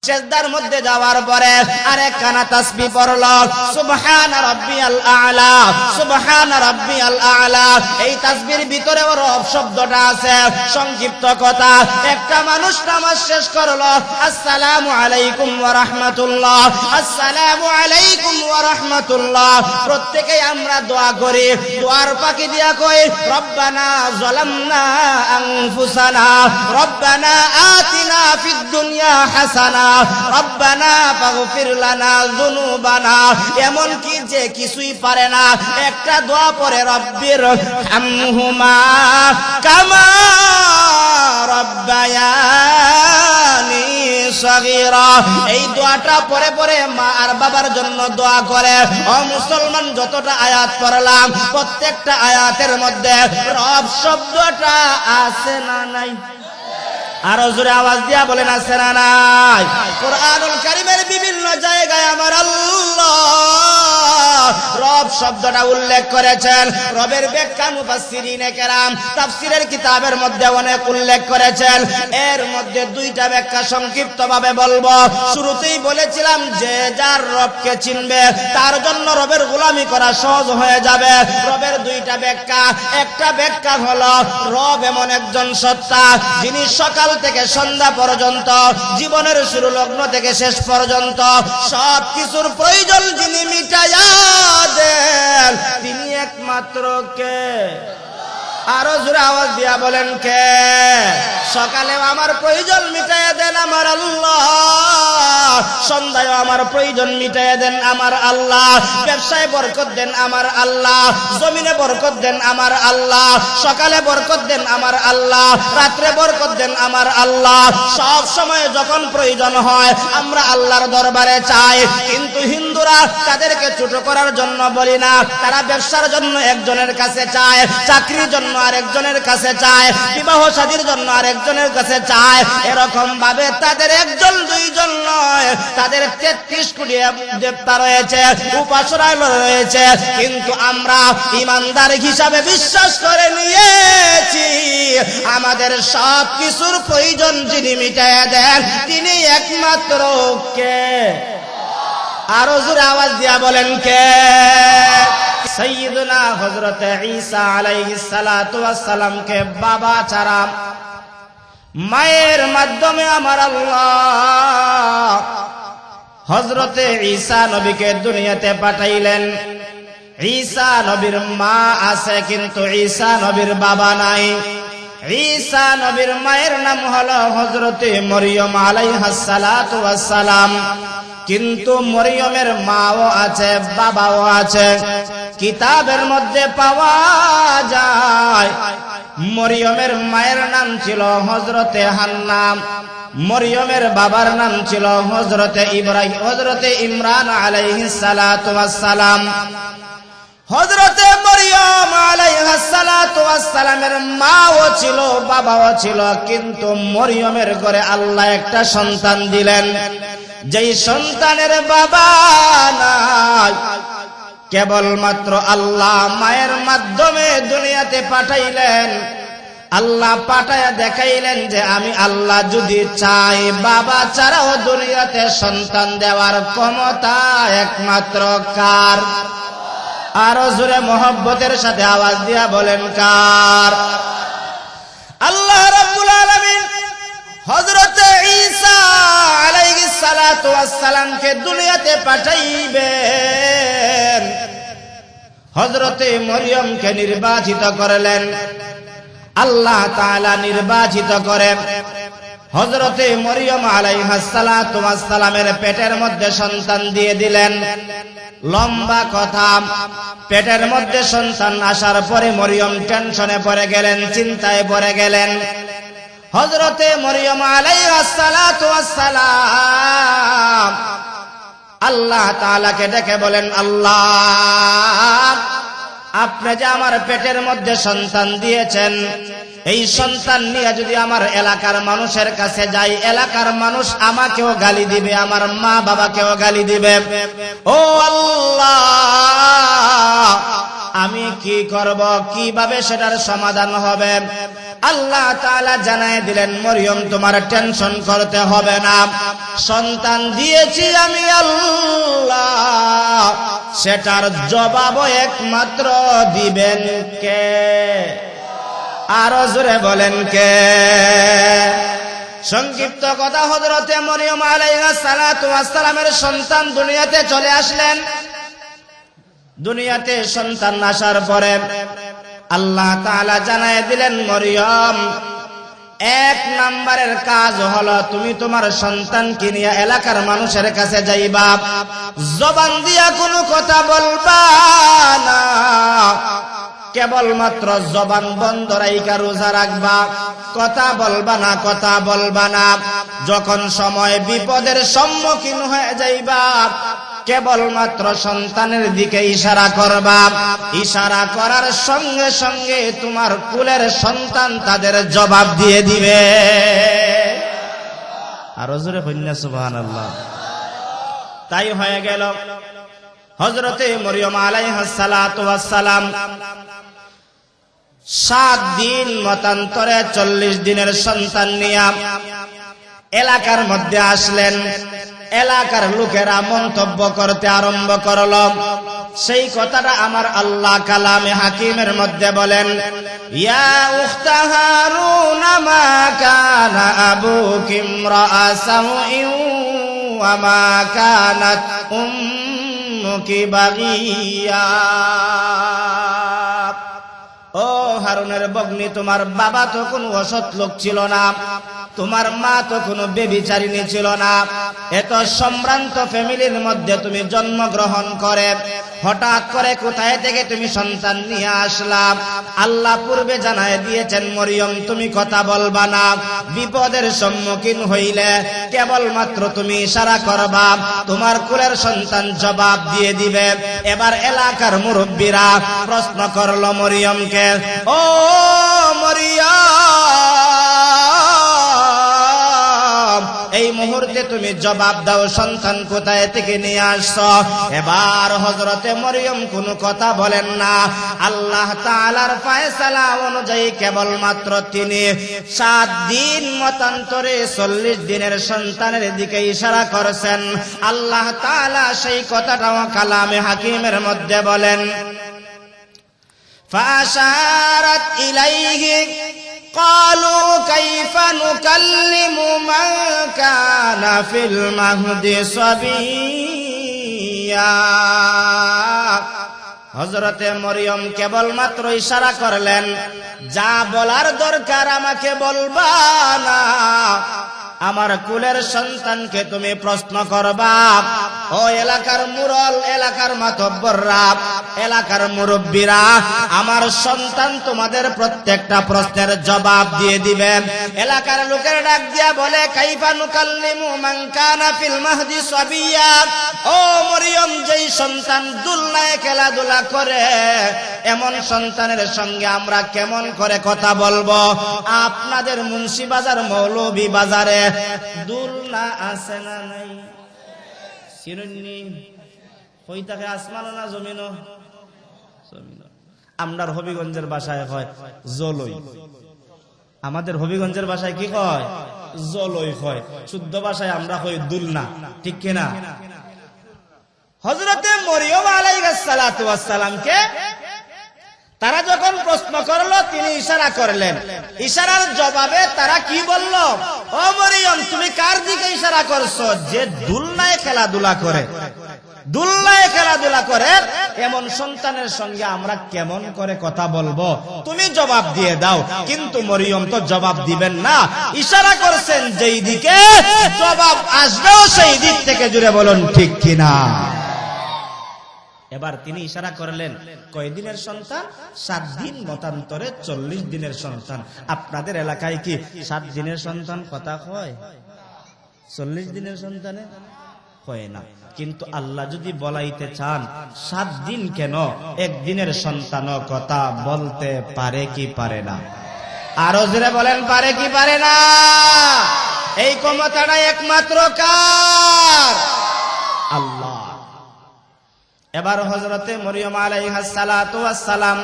সিজদার মধ্যে যাওয়ার পরে আরেকখানা তাসবিহ পড়লো, সুবহানা রাব্বিয়াল আ'লা, সুবহানা রাব্বিয়াল আ'লা। এই তাসবিহর ভিতরেও রব শব্দটা আছে। সংক্ষিপ্ত কথা, একটা মানুষ নামাজ শেষ করলো, আসসালামু আলাইকুম ওয়া রাহমাতুল্লাহ, আসসালামু আলাইকুম ওয়া রাহমাতুল্লাহ। প্রত্যেকেই আমরা দোয়া করি, দোয়ার ফাঁকি দিয়া কই, রব্বানা যালামনা আনফুসানা, রব্বানা আতিনা ফিদ দুনিয়া হাসানা, রব্বানা ফাগফির লানা যুনুবানা। এমন কি যে কিছুই পারে না, একটা দোয়া পড়ে, রব্বির হামহুমা কামা রব্বায়ানি সগীরা। এই দোয়াটা পরে পরে মা আর বাবার জন্য দোয়া করে। ও মুসলমান, যতটা আয়াত পড়লাম প্রত্যেকটা আয়াতের মধ্যে রব শব্দটা আছে না নাই? আরো জোরে আওয়াজ দিয়া বলেন, আছে না নাই? কোরআনুল কারীমের বিভিন্ন জায়গায় আমার আল্লাহ রব শব্দটা উল্লেখ করেছেন। রবের ব্যাখ্যা মুফাসসিরিনে কেরাম তাফসীরের কিতাবের মধ্যে অনেক উল্লেখ করেছেন। এর মধ্যে দুইটা ব্যাখ্যা সংক্ষিপ্তভাবে বলবো। শুরুতেই বলেছিলাম যে যার রবকে চিনবে তার জন্য রবের গোলামি করা সহজ হয়ে যাবে। রবের দুইটা ব্যাখ্যা। একটা ব্যাখ্যা হলো, রব এমন একজন সত্তা যিনি সকাল থেকে সন্ধ্যা পর্যন্ত, জীবনের শুরু লগ্ন থেকে শেষ পর্যন্ত সব কিছুর প্রয়োজন যিনি মিটাইয়া দেন, তিনি একমাত্র কে? আরো জোরে আওয়াজ দিয়া বলেন, কে? সকালেও আমার প্রয়োজন মিটাইয়া দেন আমার আল্লাহ, সন্ধ্যায়ও আমার প্রয়োজন মিটাইয়া দেন আমার আল্লাহ, ব্যবসায় বরকত দেন আমার আল্লাহ, জমিনে বরকত দেন আমার আল্লাহ, সকালে বরকত দেন আমার আল্লাহ, রাত্রে বরকত দেন আমার আল্লাহ। সব সময় যখন প্রয়োজন হয় আমরা আল্লাহর দরবারে চাই। কিন্তু হিন্দুরা তাদেরকে ছোট করার জন্য বলি না, তারা ব্যবসার জন্য একজনের কাছে চায়, চাকরির জন্য আরেকজনের কাছে চায়, বিবাহ শাদীর জন্য আরেকজনের কাছে চায়। এরকম ভাবে তাদের একজন দুইজন নয়, তাদের 33 কোটি দেবতা রয়েছে, উপাসনা রয়েছে। কিন্তু আমরা ইমানদার হিসাবে বিশ্বাস করে নিয়েছি আমাদের সব কিছুর প্রয়োজন যিনি মিটাইয়া দেন তিনি একমাত্র কে? আরো জোরে আওয়াজ দিয়া বলেন, কে? সাইয়্যিদুনা হযরত ঈসা আলাইহিস সালাতু ওয়াস সালামকে বাবা ছাড়া মায়ের মাধ্যমে আমার আল্লাহ হযরত ঈসা নবীকে দুনিয়াতে পাঠাইলেন। ঈসা নবীর মা আছে কিন্তু ঈসা নবীর বাবা নাই। ঈসা নবীর মায়ের নাম হলো হযরত মরিয়ম আলাইহাস সালাতু ওয়াস সালাম। কিন্তু মরিয়মের মাও আছে, বাবাও আছে। কিতাবের মধ্যে পাওয়া যায় মরিয়মের মায়ের নাম ছিল হযরতে হান্না, মরিয়মের বাবার নাম ছিল হযরতে ইব্রাহিম, হযরতে ইমরান আলাইহিস সালাতু ওয়াস সালাম। হযরতে মরিয়ম আলাইহাস সালাতু ওয়াস সালামের মাও ছিল, বাবাও ছিল। কিন্তু মরিয়মের ঘরে আল্লাহ একটা সন্তান দিলেন, যেই সন্তানের বাবা নাই। কেবলমাত্র আল্লাহ মায়ের মাধ্যমে দুনিয়াতে পাঠাইলেন। আল্লাহ পাঠায়া দেখাইলেন যে আমি আল্লাহ যদি চাই বাবা ছাড়াও দুনিয়াতে সন্তান দেওয়ার ক্ষমতা একমাত্র কার? আরো জোরে মহব্বতের সাথে আওয়াজ দিয়া বলেন, কার? আল্লাহ রাব্বুল আলামিন হযরতে ঈসা আলাইহিস সালাতু ওয়াস সালামকে দুনিয়াতে পাঠাইবেন। হযরতে মরিয়মকে নির্বাচিত করলেন। আল্লাহ তাআলা নির্বাচিত করে হযরতে মরিয়ম আলাইহাস সালাতু ওয়াস সালামের পেটের মধ্যে সন্তান দিয়ে দিলেন। লম্বা কথা, পেটের মধ্যে সন্তান আসার পরে মরিয়ম টেনশনে পড়ে গেলেন, চিন্তায় পড়ে গেলেন। হযরতে মরিয়ম আলাইহাস সালাতু ওয়াস সালাম আল্লাহ তাআলাকে ডেকে বলেন, আল্লাহ আপনি যে আমার পেটের মধ্যে সন্তান দিয়েছেন, এই সন্তান নিয়ে যদি আমার এলাকার মানুষের কাছে যাই, এলাকার মানুষ আমাকেও গালি দিবে, আমার মা বাবাকেও গালি দিবে। ও আল্লাহ, আমি কি করব, কিভাবে সেটার সমাধান হবে? আল্লাহ তাআলা জানায় দিলেন, মরিয়ম তোমার টেনশন করতে হবে না, সন্তান দিয়েছি আমি আল্লাহ, সেটার জবাবও একমাত্র দিবেন কে? আরো জোরে বলেন কে? সংক্ষিপ্ত কথা, হযরতে মরিয়ম আলাইহিস সালাতু ওয়াস সালামের সন্তান দুনিয়াতে চলে আসলেন। দুনিয়াতে সন্তান আসার পরে আল্লাহ তাআলা জানায় দিলেন, মরিয়ম এক নম্বরের কাজ হলো তুমি তোমার সন্তানকে নিয়ে এলাকার মানুষের কাছে যাইবা, জবান দিয়া কোনো কথা বলবা না, কেবলমাত্র জবান বন্ধ রাইখা রোজা রাখবা, কথা বলবা না, কথা বলবা না। যখন সময় বিপদের সম্মুখীন হয়ে যাইবা, কেবলমাত্র সন্তানের দিকে ইশারা করবা, ইশারা করার সঙ্গে সঙ্গে তোমার কুলের সন্তান তাদের জবাব দিয়ে দিবে। আর জোরে কইনা সুবহানাল্লাহ। তাই হয়ে গেল, হযরতে মরিয়ম আলাইহিস সালাতু ওয়াস সালাম 7 দিন মতান্তরে 40 দিনের সন্তান নিয়ে এলাকার মধ্যে আসলেন। এলাকার লোকেরা মন্তব্য করতে আরম্ভ করল। সেই কথাটা আমার আল্লাহ কালামে হাকিমের মধ্যে বলেন, ইয়া উখতা হারুন মা কানা আবুকি ইমরাআ সাউইন ওয়া মা কানাত উম্মুকি বাগিয়া। ও হারুনের ভগ্নী, তোমার বাবা তো কোনো অসৎ লোক ছিল না, তোমার মা তো কোনো বেবিচারিণী ছিল না। এত সম্ভ্রান্ত ফ্যামিলির মধ্যে তুমি জন্মগ্রহণ করে হঠাৎ করে কোথায় থেকে তুমি সন্তান নিয়ে আসলাম? আল্লাহ পূর্বে জানায় দিয়েছেন, মরিয়ম তুমি কথা বলবা না, বিপদের সম্মুখীন হইলে কেবলমাত্র তুমি ইশারা করবা, তোমার কুলের সন্তান জবাব দিয়ে দিবে। এবার এলাকার মুরব্বীরা প্রশ্ন করলো মরিয়মকে, ও মরিয়ম, এই মুহূর্তে তুমি জবাব দাও, সন্তান কোথায় থেকে নিয়ে আসছো? এবার হযরতে মরিয়ম কোনো কথা বলেন না। আল্লাহ তাআলার ফয়সালা অনুযায়ী কেবলমাত্র তিনি 7 দিন মতান্তরে 40 দিনের সন্তানের দিকে ইশারা করেছেন। আল্লাহ তাআলা সেই কথাটাও কালামে হাকিমের মধ্যে বলেন, ফাশারাত ইলাইহি قالوا كيف نكلم من كان في المهد صبيا। হযরতে মরিয়ম কেবলমাত্র ইশারা করলেন, যা বলার দরকার আমাকে বলবা না, আমার কুলের সন্তানকে তুমি প্রশ্ন করবা। ও এলাকার মুরল, এলাকার মাতব্বররা, এলাকার মুরব্বীরা, আমার সন্তান তোমাদের প্রত্যেকটা প্রশ্নের জবাব দিয়ে দিবে। এলাকার লোকের ডাক দিয়া বলে, কাইফা নুকাল্লিমু মান কানা ফিল মাহদি সাবিয়া। ও মরিয়ম, যেই সন্তান দুলনায় খেলাধুলা করে, এমন সন্তানের সঙ্গে আমরা কেমন করে কথা বলবো? আপনাদের মুন্সিবাজার মৌলভী বাজারে দুলনা আছে না নাই? চিরুন্নি হই থাকে আসমান না জমিন? আমরার হবিগঞ্জের ভাষায় হয় জলই, আমাদের হবিগঞ্জের ভাষায় কি কয়? জলই হয়। শুদ্ধ ভাষায় আমরা কই দুলনা, ঠিক কিনা? হযরতে মরিয়ম আলাইহিস সালাতু ওয়াস সালামকে তারা যখন প্রশ্ন করলো, তিনি ইশারা করলেন। ইশারার জবাবে তারা কি বলল? ও মরিয়ম, তুমি কার দিকে ইশারা করছো? যে দুলনায় খেলাধুলা করে, দুলনায় খেলাধুলা করে এমন সন্তানের সঙ্গে আমরা কেমন করে কথা বলবো? তুমি জবাব দিয়ে দাও। কিন্তু মরিয়ম তো জবাব দিবেন না, ইশারা করছেন যেই দিকে জবাব আসবেও সেই দিক থেকে। জুড়ে বলুন ঠিক কিনা? এবার তিনি ইশারা করলেন, কয়দিনের সন্তান? 7 দিন মতান্তরে 40 দিনের সন্তান। আপনাদের এলাকায় কি 7 দিনের সন্তান কথা কয়? 40 দিনের সন্তানে কয় না। কিন্তু আল্লাহ যদি বলাইতে চান 7 দিন কেন, 1 দিনের সন্তানও কথা বলতে পারে কি পারে না? আরো জোরে বলেন, পারে কি পারে না? এই ক্ষমতাটা একমাত্র কার? আল্লাহ। এবার হযরতে মরিয়ম আলাইহিস সালাতু ওয়াস সালাম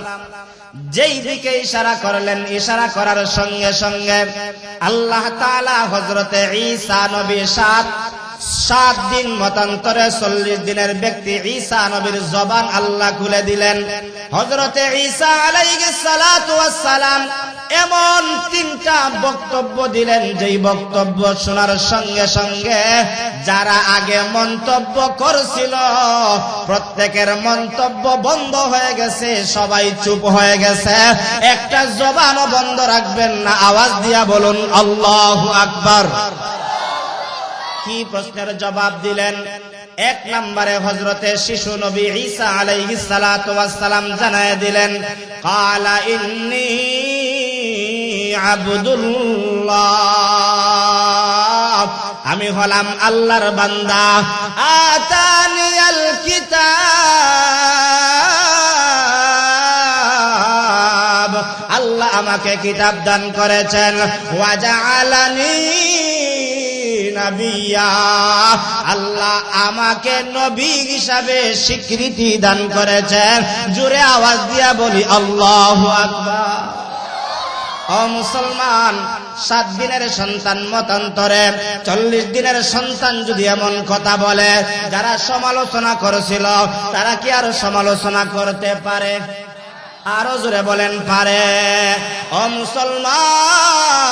যেই দিকে ইশারা করলেন, ইশারা করার সঙ্গে সঙ্গে আল্লাহ তাআলা হযরতে ঈসা নবী 7 দিন মতান্তরে 40 দিনের ব্যক্তি ঈসা নবীর জবান আল্লাহ খুলে দিলেন। হযরতে ঈসা আলাইহিস সালাতু ওয়াস সালাম এমন 3টা বক্তব্য দিলেন, যেই বক্তব্য শোনার সঙ্গে সঙ্গে যারা আগে মন্তব্য করছিল প্রত্যেকের মন্তব্য বন্ধ হয়ে গেছে, সবাই চুপ হয়ে গেছে, একটা জবানও বন্ধ রাখবেন না। আওয়াজ দিয়া বলুন আল্লাহু আকবার। কি প্রশ্নের জবাব দিলেন? 1 নম্বরে হযরতে শিশু নবী ঈসা আলাইহিস সালাতু ওয়াস সালাম জানায় দিলেন, ক্বালা ইন্নী আবদুল্লাহ, আমি হলাম আল্লাহর বান্দা। আতানিয়াল কিতাব, আল্লাহ আমাকে কিতাব দান করেছেন। ওয়া জাআলানি নবিয়্যা, আল্লাহ আমাকে নবী হিসাবে স্বীকৃতি দান করেছেন। জোরে আওয়াজ দিয়া বলি আল্লাহু আকবার। ও মুসলমান, 7 দিনের সন্তান মতান্তরে 40 দিনের সন্তান যদি এমন কথা বলে, যারা সমালোচনা করেছিল তারা কি আর সমালোচনা করতে পারে? আরো জোরে বলেন পারে? ও মুসলমান,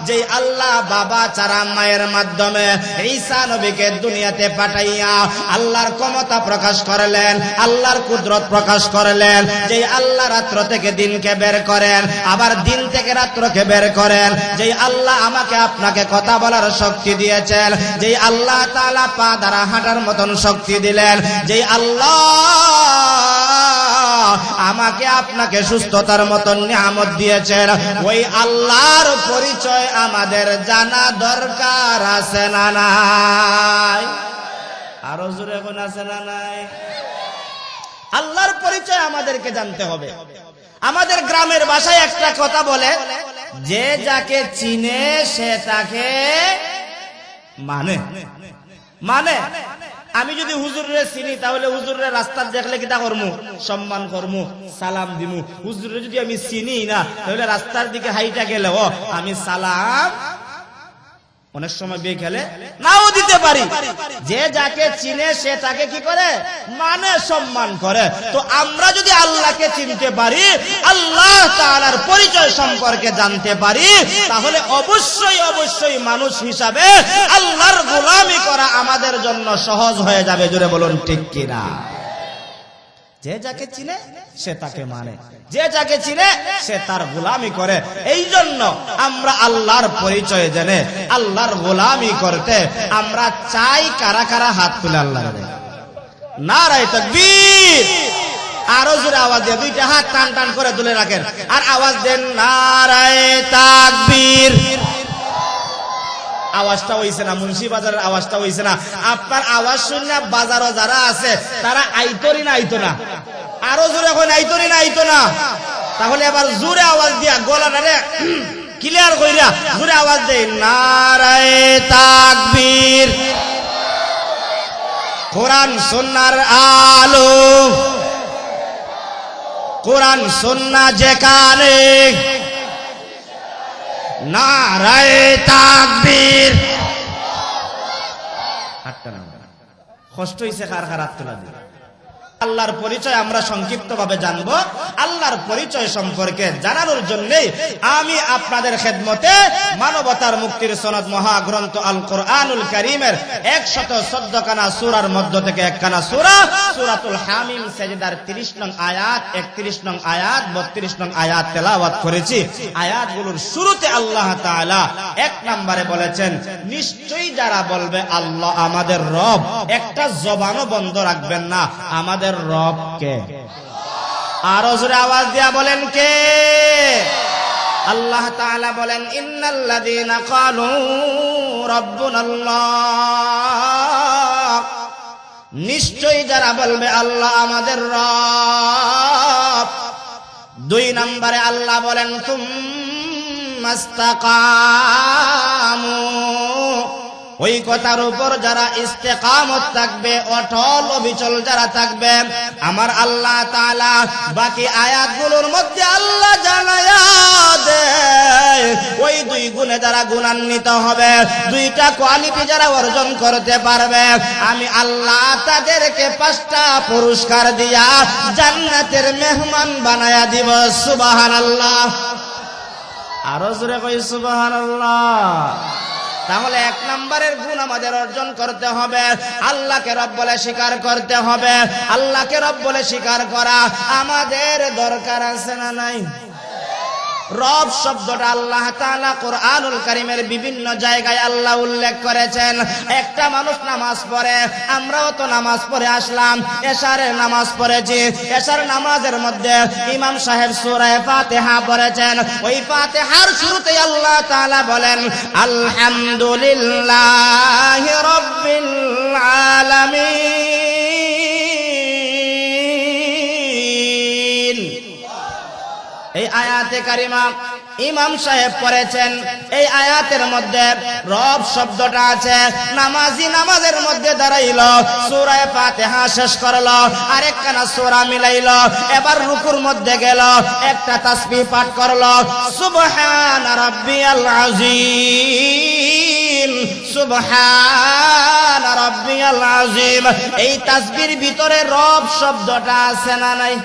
যে আল্লাহ বাবা ছাড়া মায়ের মাধ্যমে ঈসা নবীকে দুনিয়াতে পাঠাইয়া আল্লাহর ক্ষমতা প্রকাশ করলেন, আল্লাহর কুদরত প্রকাশ করলেন, যে আল্লাহ রাত্র থেকে দিনকে বের করেন, আবার দিন থেকে রাত্রকে বের করেন, যে আল্লাহ আমাকে আপনাকে কথা বলার শক্তি দিয়েছেন, যে আল্লাহ তাআলা পা দ্বারা হাঁটার মতন শক্তি দিলেন, যে আল্লাহ আমাকে আপনাকে সুস্থতার মতন নিয়ামত দিয়েছেন, ওই আল্লাহর পরিচয় আমাদের জানা দরকার আছে না নাই? আরো জোরে কোন আছে না নাই? আল্লাহর পরিচয় আমাদেরকে জানতে হবে। আমাদের গ্রামের ভাষায় একটা কথা বলে, যে যাকে চিনে সে তাকে মানে। আমি যদি হুজুরে চিনি তাহলে হুজুরে রাস্তার দেখলে কিটা করমু? সম্মান করমু, সালাম দিমু। হুজুরে যদি আমি চিনি না তাহলে রাস্তার দিকে হাইটা গেলে আমি সালাম অনেক সময় বে খেলে নাও দিতে পারি। যে যাকে চিনে সে তাকে কি করে? মানে, সম্মান করে। তো আমরা যদি আল্লাহকে চিনতে পারি, আল্লাহ তাআলার পরিচয় সম্পর্কে জানতে পারি, তাহলে অবশ্যই অবশ্যই মানুষ হিসাবে আল্লাহর গোলামি করা আমাদের জন্য সহজ হয়ে যাবে। জোরে বলুন ঠিক কিনা? যে যাকে চিনে সে তাকে মানে, যে যাকে চিনে সে তার গোলামি করে। এই জন্য আমরা আল্লাহর পরিচয় জেনে আল্লাহর গোলামি করতে আমরা চাই। কারা কারা হাত তুলে আল্লাহ নারায়ে তাকবীর। আরো জোরে আওয়াজ দিয়ে 2টা হাত টান টান করে তুলে রাখেন আর আওয়াজ দেন নারায়ে তাকবীর। আওয়াজটা হইছে না, মুন্সিবাজারের আওয়াজটা হইছে না। আপনার আওয়াজ শুনে বাজারও যারা আছে তারা আইতরি না আইতো না? আরো জোরে এখন আইতরি না আইতো না? তাহলে এবার জোরে আওয়াজ দিয়া গলাটারে ক্লিয়ার কইরা জোরে আওয়াজ দেই নারায়ে তাকবীর। কোরআন সুন্নাহর আলো, কোরআন সুন্নাহ যেখানে, নারায়ে তাকবীর। কষ্ট হইছে কার কার হাত তোলা দিয়ে? আল্লাহর পরিচয় আমরা সংক্ষিপ্ত ভাবে জানবো। আল্লাহর পরিচয় সম্পর্কে জানানোর জন্য আমি আপনাদের খেদমতে মানবতার মুক্তির সনদ মহাগ্রন্থ আল কোরআনুল কারীমের 114 খানা সূরার মধ্য থেকে একখানা সূরা, সূরাতুল হামিম সাজদার 30 নং আয়াত, 31 নং আয়াত, 32 নং আয়াত তেলাওয়াত করেছি। আয়াতগুলোর শুরুতে আল্লাহ তাআলা 1 নম্বরে বলেছেন, নিশ্চয়ই যারা বলবে আল্লাহ আমাদের রব, একটা জবানও বন্ধ রাখবেন না। আমাদের রব কে? আরো জোরে আওয়াজ দিয়া বলেন কে? আল্লাহ তাআলা বলেন, ইন্নাল্লাযীনা ক্বালু রাব্বুনাল্লাহ, নিশ্চয়ই যারা বলবে আল্লাহ আমাদের রব। 2 নম্বরে আল্লাহ বলেন, তুম্মাস্তাকামু ওই কথার উপর যারা ইস্তেকামত থাকবে, অটল অবিচল যারা থাকবে, আমার আল্লাহ তাআলা বাকি আয়াতগুলোর মধ্যে আল্লাহ জানায়া দেয় ওই দুই গুণে যারা গুণান্বিত হবে, দুইটা কোয়ালিটি যারা অর্জন করতে পারবে, আমি আল্লাহ তাদেরকে 5টা পুরস্কার দিয়া জান্নাতের মেহমান বানায়া দিব। সুবহানাল্লাহ। আরো জোরে কই সুবহানাল্লাহ। তাহলে 1 নম্বরের গুণ আমাদের অর্জন করতে হবে, আল্লাহকে রব বলে স্বীকার করতে হবে। আল্লাহকে রব বলে স্বীকার করা আমাদের দরকার আছে না নাই? রব শব্দটা আল্লাহ তাআলা কোরআনুল কারীমের বিভিন্ন জায়গায় আল্লাহ উল্লেখ করেছেন। একটা মানুষ নামাজ পড়ে, আমরাও তো নামাজ পড়ে আসলাম, এশারের নামাজ পড়েছি। এশার নামাজের মধ্যে ইমাম সাহেব সূরা ফাতিহা পড়েছেন। ওই ফাতিহার শুরুতেই আল্লাহ তাআলা বলেন আলহামদুলিল্লাহি রাব্বিল আলামিন। এই আয়াতে কারিমা ইমাম সাহেব পড়েছেন। এই আয়াতের মধ্যে রব শব্দটা আছে। নামাজি নামাজের মধ্যে দাঁড়াইলো, সূরা ফাতিহা শেষ করলো, আরেকখানা সূরা মিলাইলো, এবার রুকুর মধ্যে গেল, একটা তাসবিহ পাঠ করলো, সুবহান রাব্বিয়াল আযীম, সুবহান রাব্বিয়াল আযীম। এই তাসবিহর ভিতরে রব শব্দটা আছে না নাই?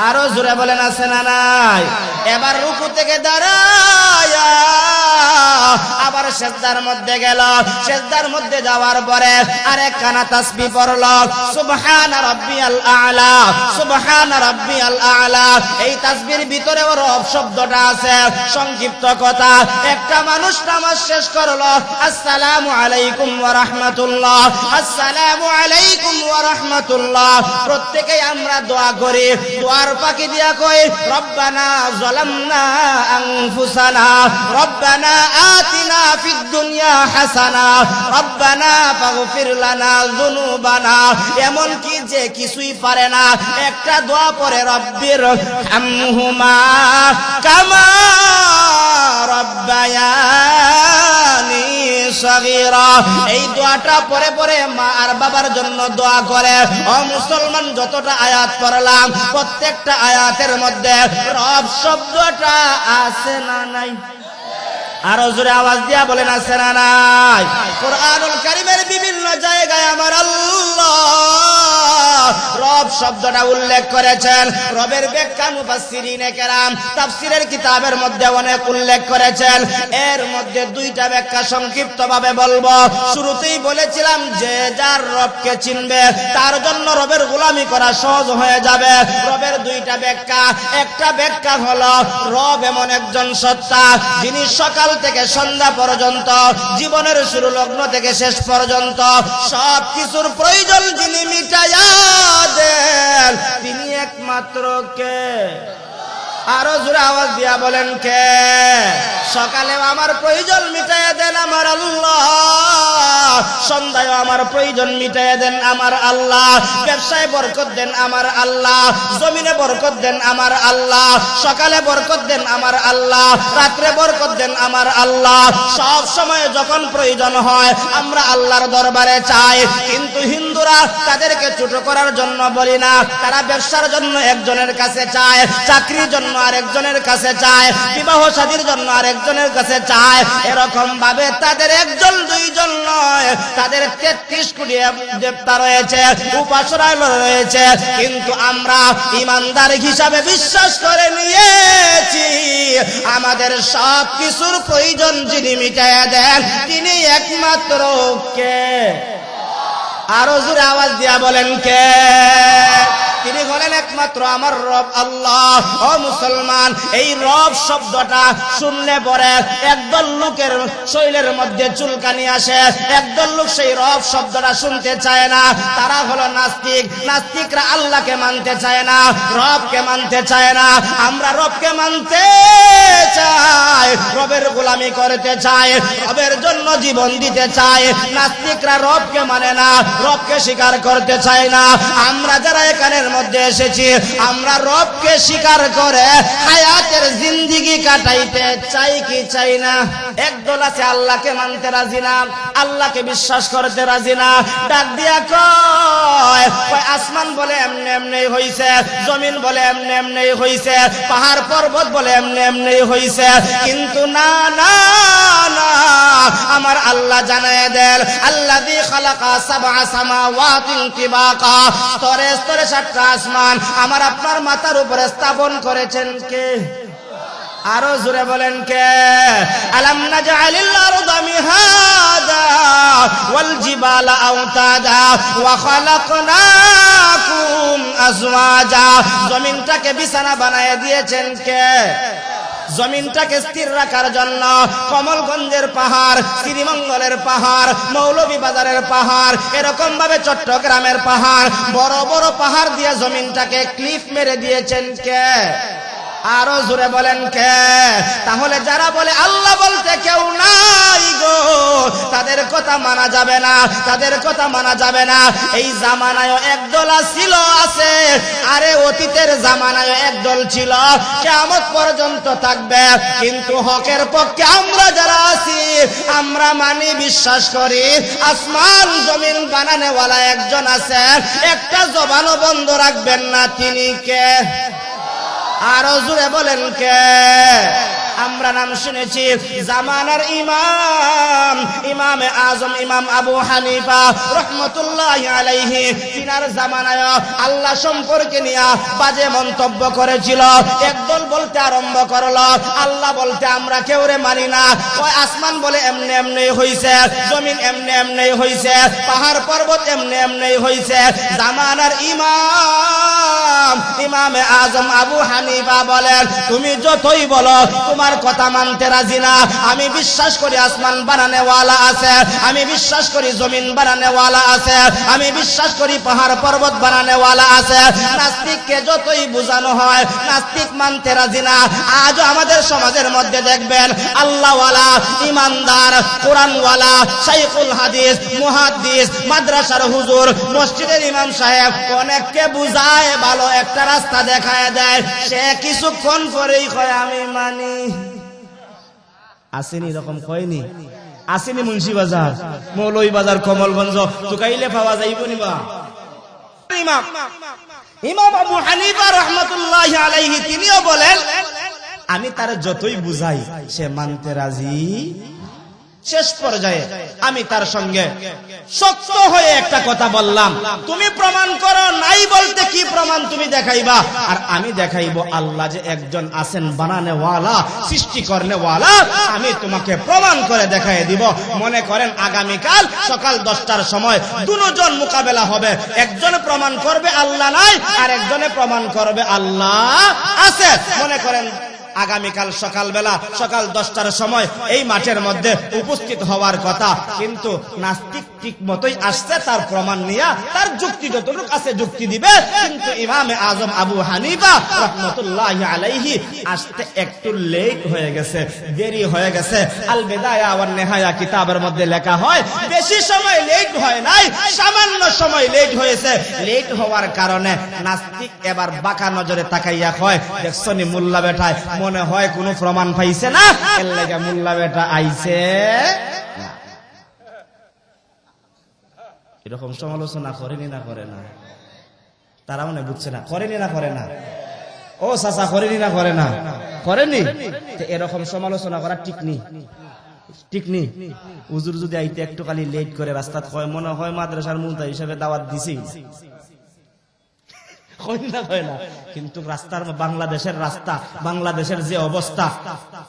আরো জোরে বলেন আছে না নাই? এবার রুকু থেকে দাঁড়ায়া আবার সিজদার মধ্যে গেল, সিজদার মধ্যে যাওয়ার পরে আরেকখানা তাসবিহ পড়লো, সুবহান রাব্বিয়াল আ'লা, সুবহান রাব্বিয়াল আ'লা। এই তাসবিহর ভিতরেও রব শব্দটা আছে। সংক্ষিপ্ত কথা, একটা মানুষ নামাজ শেষ করলো, আসসালামু আলাইকুম ওয়া রাহমাতুল্লাহ, আসসালামু আলাইকুম ওয়া রাহমাতুল্লাহ। প্রত্যেকেই আমরা দোয়া করি, দোয়ার ফাঁকি দিয়া কই রব্বানা যালামনা আনফুসানা, রব্বানা আতিনা ফিদ দুনিয়া হাসানা, রব্বানা ফাগফির লানা যুনুবানা। এমন কি যে কিছুই পারে না, একটা দোয়া পড়ে রব্বির হামহুমা কামা রব্বায়ানি সগীরা। এই দোয়াটা পরে পরে মা আর বাবার জন্য দোয়া করে। ও মুসলমান, যতটা আয়াত পড়লাম প্রত্যেকটা আয়াতের মধ্যে রব শব্দটা আছে না নাই? আরো জোরে আওয়াজ দিয়া বলেন আছে না নাই? কোরআনুল কারীমের বিভিন্ন জায়গায় আমার আল্লাহ রব শব্দটা উল্লেখ করেছেন। রবের ব্যাখ্যা মুফাসসিরিনে কেরাম তাফসীরের কিতাবের মধ্যে অনেক উল্লেখ করেছেন। এর মধ্যে 2টা ব্যাখ্যা সংক্ষিপ্তভাবে বলবো। শুরুতেই বলেছিলাম যে যার রবকে চিনবে তার জন্য রবের গোলামি করা সহজ হয়ে যাবে। রবের 2টা ব্যাখ্যা। একটা ব্যাখ্যা হলো রব এমন একজন সত্তা যিনি সকাল থেকে সন্ধ্যা পর্যন্ত, জীবনের শুরু লগ্ন থেকে শেষ পর্যন্ত সব কিছুর প্রয়োজন যিনি মিটাইয়া দেন, তিনি একমাত্র কে? আরো জোরে আওয়াজ দিয়া বলেন কে? সকালেও আমার প্রয়োজন মিটাইয়া দেন আমার আল্লাহ, সন্ধ্যায় আমার প্রয়োজন মিটাইয়া দেন আমার আল্লাহ, ব্যবসায় বরকত দেন আমার আল্লাহ, জমিনে বরকত দেন আমার আল্লাহ, সকালে বরকত দেন আমার আল্লাহ, রাত্রে বরকত দেন আমার আল্লাহ। সব সময় যখন প্রয়োজন হয় আমরা আল্লাহর দরবারে চাই। কিন্তু হিন্দুরা তাদেরকে ছোট করার জন্য বলি না, তারা ব্যবসার জন্য একজনের কাছে চায়, চাকরির জন্য আরেকজনের কাছে চায়, বিবাহ শাদীর জন্য আরেকজনের কাছে চায়। এরকম ভাবে তাদের একজন দুইজন নয়, তাদের 33 কোটি দেবতা রয়েছে, উপাসনা রয়েছে। কিন্তু আমরা ইমানদার হিসাবে বিশ্বাস করে নিয়েছি আমাদের সব কিছুর প্রয়োজন যিনি মিটাইয়া দেন তিনি একমাত্র কে? আরো জোরে আওয়াজ দিয়া বলেন কে? তিনি হলেন একমাত্র আমার রব আল্লাহ। ও মুসলমান, এই রব শব্দটা শুনলে পরে একদল লোকের শরীরের মধ্যে চুলকানি আসে। একদল লোক সেই রব শব্দটা শুনতে চায় না, তারা হলো নাস্তিক। নাস্তিকরা আল্লাহকে মানতে চায় না, রবকে মানতে চায় না। আমরা রবকে মানতে চাই, রবের গোলামি করতে চাই, রবের জন্য জীবন দিতে চাই। নাস্তিকরা রবকে মানে না, রবকে স্বীকার করতে চায় না। আমরা যারা এখানের মধ্যে এসেছি আমরা রবকে স্বীকার করে হায়াতের জিন্দেগি কাটাইতে চাই কি চাই না? একদল আছে আল্লাহকে মানতে রাজি না, আল্লাহকে বিশ্বাস করতে রাজি না। ডাক দিয়া কয় আসমান বলে এমনি এমনি হইছে, জমিন বলে এমনি এমনি হইছে, পাহাড় পর্বত বলে এমনি এমনি হইছে, কিন্তু না না না, আমার আল্লাহ জানায় দেন আল্লাযী খালাকা সাবআ সামাওয়াতিন তিবাকা, স্তরে স্তরে 7টা আসমান আমার আপনার মাথার উপরে স্থাপন করেছেন কে? আরো জোরে বলেন কে? আলাম নাজআলিল আরদা মিহাদা ওয়াল জিবালা আওতাদা ওয়া খালাকনাকুম আজওয়াজা, জমিনটাকে বিছানা বানায় দিয়েছেন কে? জমিনটাকে স্থির রাখার জন্য কমলগঞ্জের পাহাড়, শ্রীমঙ্গলের পাহাড়, মৌলভীবাজারের পাহাড়, এরকম ভাবে চট্টগ্রামের পাহাড়, বড় বড় পাহাড় দিয়ে জমিনটাকে ক্লিফ মেরে দিয়েছেন কে? আরো জোরে বলেন কে? তাহলে যারা বলে আল্লাহ বলতে কেউ নাই গো, তাদের কথা মানা যাবে না, তাদের কথা মানা যাবে না। এই জামানায় একদল ছিল আছে, আরে অতীতের জামানায় একদল ছিল, কিয়ামত পর্যন্ত থাকবে। কিন্তু হকের পক্ষে আমরা যারা আছি, আমরা মানি, বিশ্বাস করি আসমান জমিন বানানেওয়ালা একজন আছে, একটা জবানও বন্ধ রাখবেন না, তিনি কে? আরো জোরে বলেন কে? আমরা নাম শুনেছি জামানার ইমাম, ইমামে আজম ইমাম আবু হানিফা রহমতুল্লাহি আলাইহি, তিনার জামানায় আল্লাহ সম্পর্কে নিয়ে বাজে মন্তব্য করেছিল। একদল বলতে আরম্ভ করলো আল্লাহ বলতে আমরা কেউরে মানি না, ওই আসমান বলে এমনি এমনি হইছে, জমিন এমনি এমনি হইছে, পাহাড় পর্বত এমনি এমনি হইছে। জামানার ইমাম ইমামে আজম আবু হানিফা বলেন তুমি যতই বলো তোমার কথা মানতে রাজি না। আমি বিশ্বাস করি আসমান বানানেওয়ালা আছে, আমি বিশ্বাস করি জমিন বানানেওয়ালা আছে, আমি বিশ্বাস করি পাহাড় পর্বত বানানেওয়ালা আছে। নাস্তিককে যতই বোঝানো হয় নাস্তিক মানতে রাজি না। আজও আমাদের সমাজের মধ্যে দেখবেন আল্লাহওয়ালা, ইমানদার, কোরআনওয়ালা, শাইখুল হাদিস, মুহাদ্দিস, মাদ্রাসার হুজুর, মসজিদের ইমাম সাহেব অনেককে বুঝায়, ভালো একটা রাস্তা দেখায় দেয়, সে কিছুক্ষণ পরেই কয় আমি মানি। আসেনি এরকম কয়নি? আসেনি মুন্সিবাজার, মৌলভীবাজার, কমলগঞ্জ তুকাইলে পাওয়া যাইব নিবা। ইমাম আবু হানিফা রাহমাতুল্লাহি আলাইহি তিনিও বলেন আমি তার যতই বুঝাই সে মানতে রাজি। শেষ পর্যায়ে আমি তার সঙ্গে শক্ত হয়ে একটা কথা বললাম, তুমি প্রমাণ করো, নাই বলতে কি প্রমাণ তুমি দেখাইবা? আর আমি দেখাইবো আল্লাহ যে একজন আছেন বানানেওয়ালা, সৃষ্টি করনেওয়ালা, আমি তোমাকে প্রমাণ করে দেখাই দিব। মনে করেন আগামীকাল সকাল 10টার সময় দুজন মোকাবেলা হবে, একজনে প্রমাণ করবে আল্লাহ নাই, আর একজনে প্রমাণ করবে আল্লাহ আছে। মনে করেন আগামীকাল সকালবেলা সকাল 10টার সময় এই মাঠের মধ্যে উপস্থিত হওয়ার কথা, কিন্তু নাস্তিক ঠিক মতোই আসছে, তার প্রমাণ নিয়ে তার যুক্তি যতটুকু আছে যুক্তি দিবে। কিন্তু ইমামে আজম আবু হানিফা রাহমাতুল্লাহি আলাইহি আসতে একটু লেট হয়ে গেছে, দেরি হয়ে গেছে। আল বিদায়া ওয়ান নিহায়া কিতাবের মধ্যে লেখা হয় বেশি সময় লেট হয় নাই, সামান্য সময় লেট হয়েছে। লেট হওয়ার কারণে নাস্তিক এবার বাঁকা নজরে তাকাইয়া কয় দেখছনি মোল্লা বেটায় মনে হয় কোনো প্রমাণ পাইছে না, এর লাগা মোল্লা বেটা আইছে। এরকম সমালোচনা করেনি না করে না? তারা মনে বুঝছে না, করেনি না করে না? ও চাচা করেনি না করে না? করেনি। এরকম সমালোচনা করা ঠিক নেই, ঠিক নেই। হুজুর যদি আইতে একটু খালি লেট করে রাস্তাত কয় মনে হয় মাদ্রাসার মুলতা হিসেবে দাওয়াত দিছি, কিন্তু রাস্তার, বাংলাদেশের রাস্তা, বাংলাদেশের যে অবস্থা,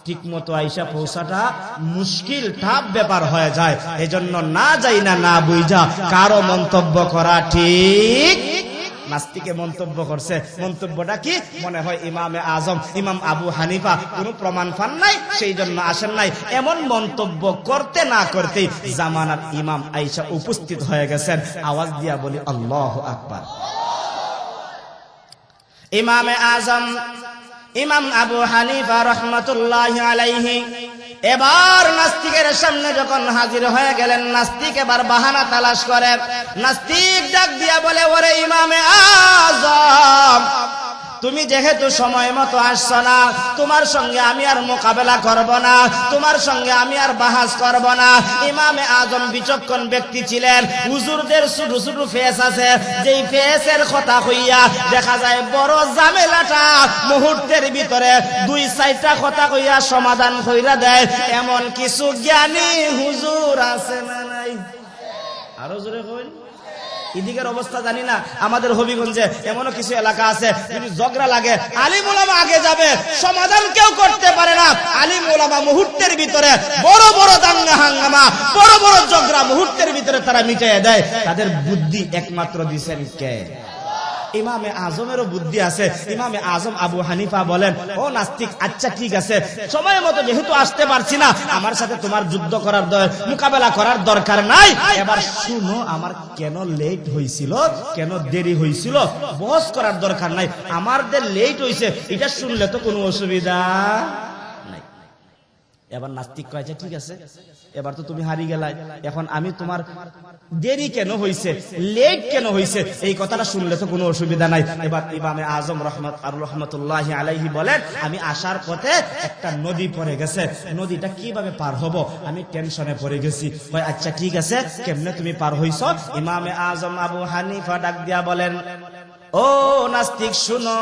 ঠিক মতো আইসা পৌঁছাটা মুশকিল, টাফ ব্যাপার হয়ে যায়। এজন্য না যাই না, না বুঝা কারো মন্তব্য করা ঠিক। নাস্তিকে মন্তব্য করছে, মন্তব্যটা কি? মনে হয় ইমামে আজম ইমাম আবু হানিফা কোনো প্রমাণ পান নাই, সেই জন্য আসেন নাই। এমন মন্তব্য করতে না করতেই জামানার ইমাম আইসা উপস্থিত হয়ে গেছেন। আওয়াজ দিয়া বলি আল্লাহু আকবার। ইমামে আজম ইমাম আবু হানিফা রাহমাতুল্লাহি আলাইহি এবার নাস্তিকের সামনে যখন হাজির হয়ে গেলেন, নাস্তিক এবার বাহানা তালাশ করে। নাস্তিক ডাক দিয়া বলে, ওরে ইমামে আজম, তুমি যেহেতু সময় মতো আসছো না, তোমার সঙ্গে আমি আর মোকাবেলা করব না, তোমার সঙ্গে আমি আর বাহাস করব না। ইমামে আজম বিচক্ষণ ব্যক্তি ছিলেন। হুজুরদের ছোট ছোট ফেস আছে, যেই ফেসের কথা কইয়া দেখা যায় বড় ঝামেলাটা মুহূর্তের ভিতরে 2-4টা কথা কইয়া সমাধান কইরা দেয়। এমন কিছু জ্ঞানী হুজুর আছে না নাই? আরো জোরে কইন। এদিকের অবস্থা জানি না, আমাদের হবিগঞ্জে এমনও কিছু এলাকা আছে, যদি ঝগড়া লাগে আলিম ওলামা আগে যাবে, সমাধান কেউ করতে পারে না। আলিম ওলামা মুহূর্তের ভিতরে বড় বড় দাঙ্গা হাঙ্গামা, বড় বড় ঝগড়া মুহূর্তের ভিতরে তারা মিটিয়ে দেয়। তাদের বুদ্ধি একমাত্র দিছেন কে? ইমামে আজমেরও বুদ্ধি আছে। ইমামে আজম আবু হানিফা বলেন, ও নাস্তিক, আচ্ছা ঠিক আছে, সময় মতো যেহেতু আসতে পারছি না, আমার সাথে তোমার যুদ্ধ করার মোকাবেলা করার দরকার নাই। এবার শুনো, আমার কেন লেট হয়েছিল, কেন দেরি হয়েছিল, বহস করার দরকার নাই। আমাদের লেট হয়েছে এটা শুনলে তো কোনো অসুবিধা নাই। এবার নাস্তিক কয়েছে, ঠিক আছে, এবার তো তুমি হারিয়ে গেলাই, এখন আমি তোমার দেরি কেন হইছে, লেট কেন হইছে, এই কথাটা শুনলে তো কোনো অসুবিধা নাই। এবার ইমামে আজম রহমতুল্লাহি আলাইহি বলেন, আমি আসার পথে একটা নদী পড়ে গেছে, নদীটা কিভাবে পার হব আমি টেনশনে পড়ে গেছি। আচ্ছা ঠিক আছে, কেমনে তুমি পার হইছ? ইমামে আজম আবু হানিফা ডাক দিয়া বলেন, ও নাস্তিক শুনো,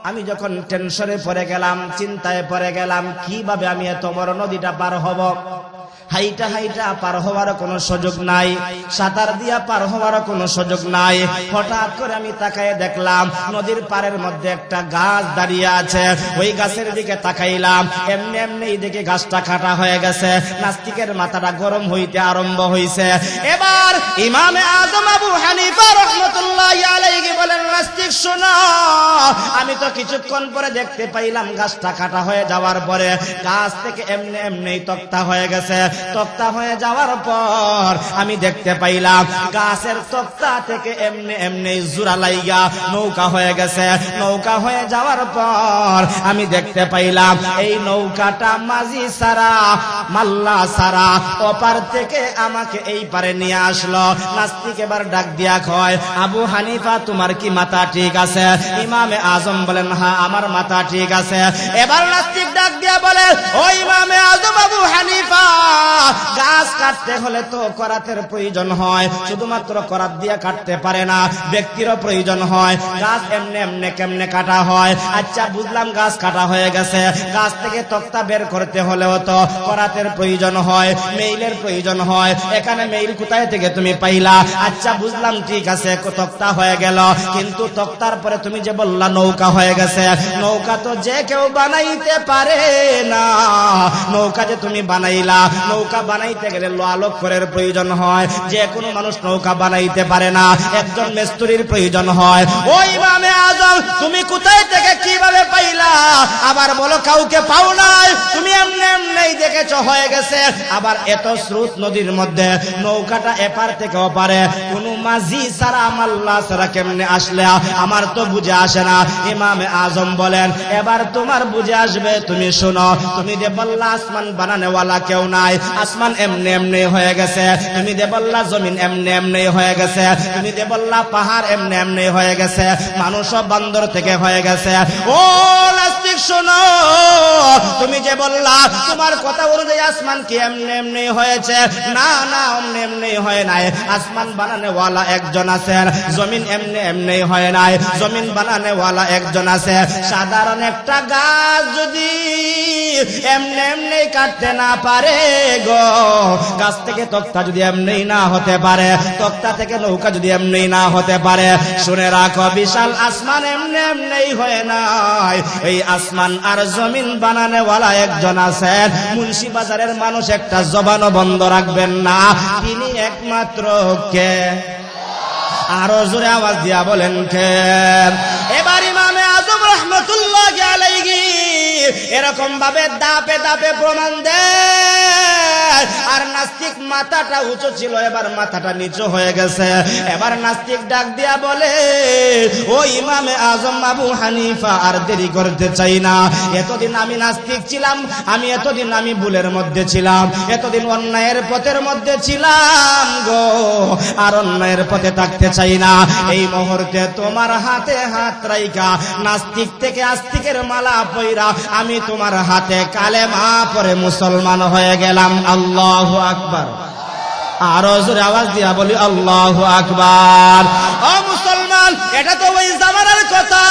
আমি যখন টেনশনে পড়ে গেলাম, চিন্তায় পড়ে গেলাম, কিভাবে আমি এত বড় নদীটা পার হব। হাইটা হাইটা পার হওয়ার কোনো সুযোগ নাই, সাঁতার দিয়া পার হওয়ার কোনো সুযোগ নাই। হঠাৎ করে আমি তাকায় দেখলাম নদীর পাড়ের মধ্যে একটা গাছ দাঁড়িয়ে আছে। ওই গাছের দিকে তাকাইলাম, এমনি এমনি দিকে গাছটা কাটা হয়ে গেছে। নাস্তিকের মাথাটা গরম হইতে আরম্ভ হইছে। এবার ইমামে আজম আবু হানিফা রাহমাতুল্লাহি আলাইহি বলেন, নাস্তিক শোনো, আমি তো কিছুক্ষণ পরে দেখতে পাইলাম গাছটা কাটা হয়ে যাওয়ার পরে গাছ থেকে এমনি এমনি তক্তা হয়ে গেছে। তক্তা হয়ে যাওয়ার পর আমি দেখতে পাইলাম গাছের তক্তা থেকে এমনি এমনি জোড়া লাইগা নৌকা হয়ে গেছে। নৌকা হয়ে যাওয়ার পর আমি দেখতে পাইলাম এই নৌকাটা মাঝি সারা, মাল্লা সারা, ওপার থেকে আমাকে এই পারে নিয়ে আসলো। নাস্তিক এবার ডাক দিয়া কয়, আবু হানিফা তোমার কি মাথা ঠিক আছে? ইমামে আজম বলেন, হ্যাঁ আমার মাথা ঠিক আছে। এবার নাস্তিক ডাক দিয়া বলে, ও ইমামে আজম আবু হানিফা, গাছ কাটতে হলে তো করাতের প্রয়োজন হয়, শুধুমাত্র করাত দিয়া কাটতে পারে না, ব্যক্তিরও প্রয়োজন হয়। গাছ এমনি এমনি কেমনে কাটা হয়? আচ্ছা বুঝলাম, গাছ কাটা হয়ে গেছে, গাছ থেকে তক্তা বের করতে হলেও তো করাতের প্রয়োজন হয়, মেইলের প্রয়োজন হয়। এখানে মেইল কোথায় থেকে তুমি পাইলা? আচ্ছা বুঝলাম, ঠিক আছে, তক্তা হয়ে গেল, কিন্তু তক্তার পরে তুমি যে বললা নৌকা হয়ে গেছে, নৌকা তো যে কেউ বানাইতে পারে না। নৌকা যে তুমি বানাইলা, নৌকা বানাইতে গেলে লোহালক্করের প্রয়োজন হয়, যে কোনো মানুষ নৌকা বানাইতে পারে না, একজন মিস্ত্রির প্রয়োজন হয়। ওই ইমামে আজম তুমি কোথায় থেকে কিভাবে পাইলা? আবার বলো কাউকে পাও নাই, তুমি এমনি এমনি দেখেছো হয়ে গেছে। আবার এত স্রোত নদীর মধ্যে নৌকাটা এপার থেকে ওপারে কোনো মাঝি সারা, মাল্লা সারা কেমনে আসলে আমার তো বুঝে আসে না। ইমামে আজম বলেন, এবার তোমার বুঝে আসবে, তুমি শোনো। তুমি যে বললা আসমান বানানেওয়ালা কেউ নাই, আসমান এমনি এমনি হয়ে গেছে। তুমি যে বললা জমিন এমনি এমনি হয়ে গেছে। তুমি যে বললা পাহাড় এমনি এমনি হয়ে গেছে, মানুষও বান্দর থেকে হয়ে গেছে। ও নাস্তিক শোনো, তুমি যে বললা তোমার কথা অনুযায়ী আসমান কি এমনি এমনি হয়েছে, না না এমনি এমনি হয় নাই। আসমান বানানেওয়ালা একজন আছেন, জমিন এমনি এমনি হয় নাই, জমিন বানানেওয়ালা একজন আছে। সাধারণ একটা গাছ যদি এমনি এমনি কাটতে না পারে গো, গাছ থেকে তক্তা যদি এমনি না হতে পারে, তক্তা থেকে নৌকা যদি এমনি না হতে পারে, শুনে রাখো বিশাল আসমান এমনি এমনি হয় নাই। এই আসমান আর জমিন বানানেওয়ালা একজন আছেন। মুন্সি বাজারের মানুষ একটা জবানও বন্ধ রাখবেন না, তিনি একমাত্র কে? আরো জোরে আওয়াজ দিয়া বলেন কে? এবার ইমামে আজম রাহমাতুল্লাহি আলাইহি এরকম ভাবে দাপে দাপে প্রমাণ দেয়। আর নাস্তিক মাথাটা উঁচু ছিল, এবার মাথাটা নিচু হয়ে গেছে। এবার নাস্তিক ডাক দিয়া বলে, ও ইমামে আজম আবু হানিফা, আর দেরি করতে চাই না। এতদিন আমি নাস্তিক ছিলাম, এতদিন আমি ভুলের মধ্যে ছিলাম, এতদিন অন্যায়ের পথের মধ্যে ছিলাম গো, আর অন্যায়ের পথে থাকতে চাই না। এই মুহূর্তে তোমার হাতে হাত রাইখা নাস্তিক থেকে আস্তিকের মালা পয়রা আমি তোমার হাতে কালেমা পড়ে মুসলমান হয়ে গেলাম। আল্লাহু আকবার। আরো জোরে আওয়াজ দিয়া বলি আল্লাহু আকবার। ও মুসলমান, এটা তো ওই জামানার কথা।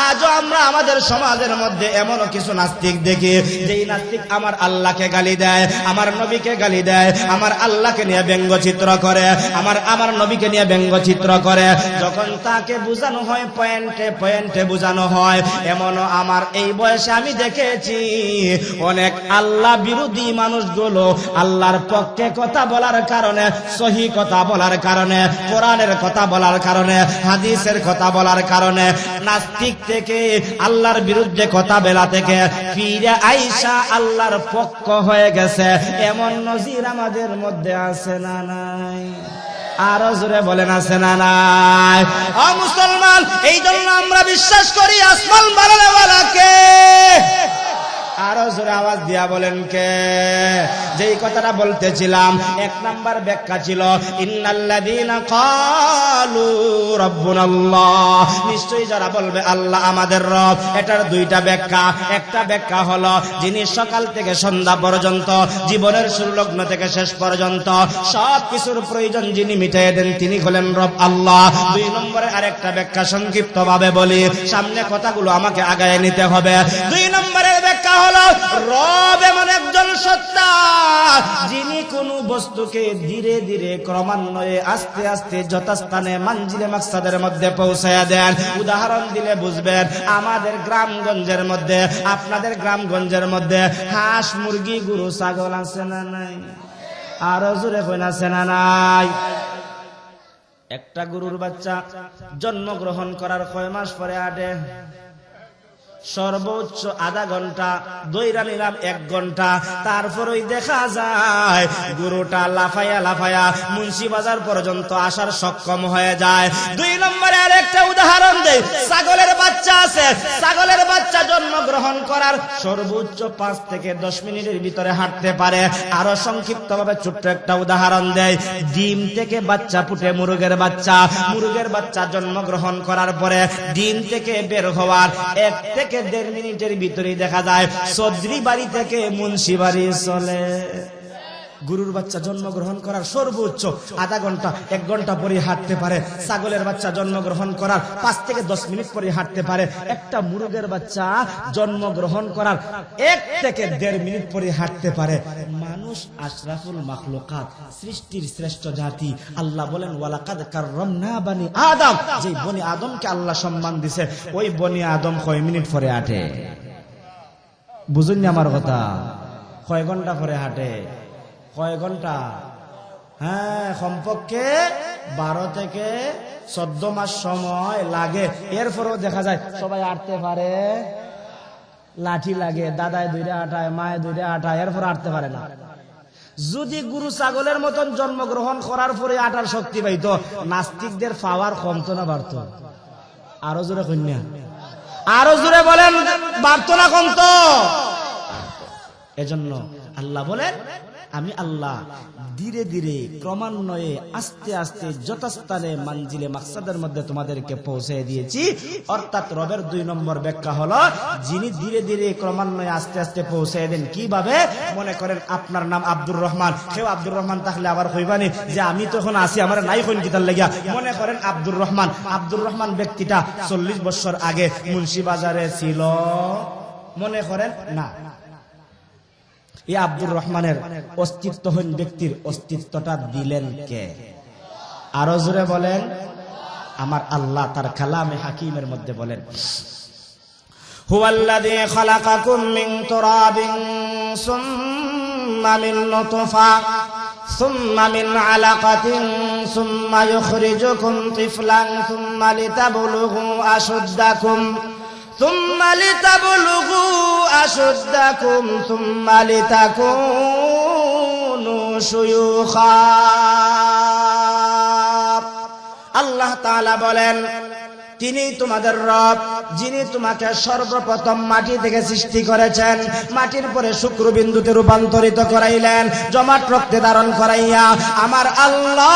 আজও আমরা আমাদের সমাজের মধ্যে এমন কিছু নাস্তিক দেখি, যেই নাস্তিক আমার আল্লাহকে গালি দেয়, আমার নবীকে গালি দেয়, আমার আল্লাহকে নিয়ে ব্যঙ্গচিত্র করে, আমার নবীকে নিয়ে ব্যঙ্গচিত্র করে। যখন তাকে বোঝানো হয়, পয়েন্টে পয়েন্টে বোঝানো হয়, এমনও আমার এই বয়সে আমি দেখেছি অনেক আল্লাহ বিরোধী মানুষগুলো আল্লাহর পক্ষে কথা বলার কারণে, সহি কথা বলার কারণে, কোরআনের কথা বলার কারণে, হাদিসের কথা বলার কারণে নাস্তিক থেকে আল্লাহর বিরুদ্ধে কথা বলা থেকে ফিরে আইসা আল্লাহর পক্ষ হয়ে গেছে। এমন নজির আমাদের মধ্যে আছে না নাই? আরো জোরে বলেন আছে না নাই? ও মুসলমান, এই জন্য আমরা বিশ্বাস করি আসমান বানানোওয়ালাকে। আরো জোরে আওয়াজ দিয়া বলেন কে? যেই কথাটা বলতেছিলাম, এক নাম্বার ব্যাখ্যা ছিল ইন্নাল্লাযীনা ক্বালু রাব্বুনাল্লাহ, নিশ্চয়ই যারা বলবে আল্লাহ আমাদের রব। এটার দুইটা ব্যাখ্যা। একটা ব্যাখ্যা হলো, যিনি সকাল থেকে সন্ধ্যা পর্যন্ত, জীবনের শুরু লগ্ন থেকে শেষ পর্যন্ত সব কিছুর প্রয়োজন যিনি মিটিয়ে দেন, তিনি হলেন রব আল্লাহ। দুই নম্বরে আরেকটা ব্যাখ্যা সংক্ষিপ্ত ভাবে বলি, সামনে কথাগুলো আমাকে আগায় নিতে হবে। দুই নম্বরের ব্যাখ্যা হলো, রব এমন একজন সত্তা যিনি কোন বস্তুকে ধীরে ধীরে ক্রমান্বয়ে আস্তে আস্তে যথাস্থানে মানজিলে মাকসাদের মধ্যে পৌঁছায়া দেন। উদাহরণ দিলে বুঝবেন, আমাদের গ্রামগঞ্জের মধ্যে, আপনাদের গ্রামগঞ্জের মধ্যে হাঁস, মুরগি, গরু, ছাগল আছে না নাই? আরো জোরে কইন আছে না নাই? একটা গরুর বাচ্চা জন্মগ্রহণ করার কয় মাস পরে আটে? সর্বোচ্চ আধা ঘন্টা, দইরা নিলাম 1 ঘন্টা। তারপরই দেখা যায় গরুটা লাফাইয়া লাফাইয়া মুন্সিবাজার পর্যন্ত আসার সক্ষম হয়ে যায়। 2 নম্বরে আরেকটা উদাহরণ দেই, ছাগলের বাচ্চা আছে। ছাগলের বাচ্চা জন্মগ্রহণ করার সর্বোচ্চ 5 থেকে 10 মিনিটের ভিতরে হাঁটতে পারে। আরো সংক্ষিপ্ত ভাবে ছোট্ট একটা উদাহরণ দেই, ডিম থেকে বাচ্চা ফুটে মুরগের বাচ্চা। মুরগের বাচ্চা জন্মগ্রহণ করার পরে ডিম থেকে বের হওয়ার 1 থেকে 1.5 মিনিটের ভিতরে দেখা যায় চৌধুরী বাড়ি থেকে মুন্সি বাড়ি চলে। গরুর বাচ্চা জন্মগ্রহণ করার সর্বোচ্চ আধা ঘন্টা, 1 ঘন্টা পরে হাঁটতে পারে। ছাগলের বাচ্চা জন্মগ্রহণ করার 5 থেকে 10 মিনিট পরে হাঁটতে পারে। একটা মুরগের বাচ্চা জন্মগ্রহণ করার 1 থেকে 1.5 মিনিট পরে হাঁটতে পারে। মানুষ আশরাফুল মাখলুকাত, সৃষ্টির শ্রেষ্ঠ জাতি। আল্লাহ বলেন ওয়ালাকাদ কাররামনা বনি আদম, যে বনি আদমকে আল্লাহ সম্মান দিয়েছে, ওই বনি আদম কয় মিনিট পরে হাঁটে? বুঝুন না আমার কথা? কয় ঘন্টা পরে হাঁটে? কয় ঘন্টা? হ্যাঁ, কমপক্ষে 12 থেকে 14 মাস সময় লাগে। এরপরও দেখা যায় সবাই হাঁটতে পারে, লাঠি লাগে, দাদায় ধরে হাঁটায়, মায়ে ধরে হাঁটায়, এরপর হাঁটতে পারে না। যদি গরু ছাগলের মতন জন্মগ্রহণ করার পরে হাঁটার শক্তি পাইতো, নাস্তিকদের পাওয়ার কমতো না বাড়তো? আরো জোরে কন্যা, আরো জোরে বলেন, বাড়তো না কমতো? এজন্য আল্লাহ বলেন, আমি আল্লাহ ধীরে ধীরে ক্রমান্বয়ে আস্তে আস্তে যথাস্থানে মানজিলে মাকসাদের মধ্যে তোমাদেরকে পৌঁছে দিয়েছি। অর্থাৎ রবের 2 নম্বর ব্যাখ্যা হলো, যিনি ধীরে ধীরে ক্রমান্বয়ে আস্তে আস্তে পৌঁছে দেন। কিভাবে? মনে করেন আপনার নাম আব্দুর রহমান, কেউ আব্দুর রহমান থাকলে আবার কইবানি যে আমি তখন আসি, আমার নাই কোন কিতার লাগিয়া। মনে করেন আব্দুর রহমান, আব্দুর রহমান ব্যক্তিটা 40 বছর আগে মুন্সিবাজারে ছিল, মনে করেন না। এই আব্দুর রহমানের অস্তিত্বহীন ব্যক্তির অস্তিত্বটা দিলেন কে? আরো জোরে বলেন। আমার আল্লাহ তার কালামে হাকিমের মধ্যে বলেন, হুয়াল্লাযী খালাকাকুম মিন তুরাবিন সুম্মা মিন নুতফা সুম্মা মিন আলাকাতিন সুম্মা ইউখরিজুকুম তিফলান সুম্মা লিতাবলুগু আশুদ্দাকুম সুম্মা লিতাবলুগু আশুদ্দাকুম সুম্মা লিতাকুনু শুয়ুখা। আল্লাহ তাআলা বলেন, তিনি তোমাদের রব, যিনি তোমাকে সর্বপ্রথম মাটি থেকে সৃষ্টি করেছেন, মাটির পরে শুক্রবিন্দুতে রূপান্তরিত করাইলেন, জমাট রক্তে ধারণ করাইয়া আমার আল্লাহ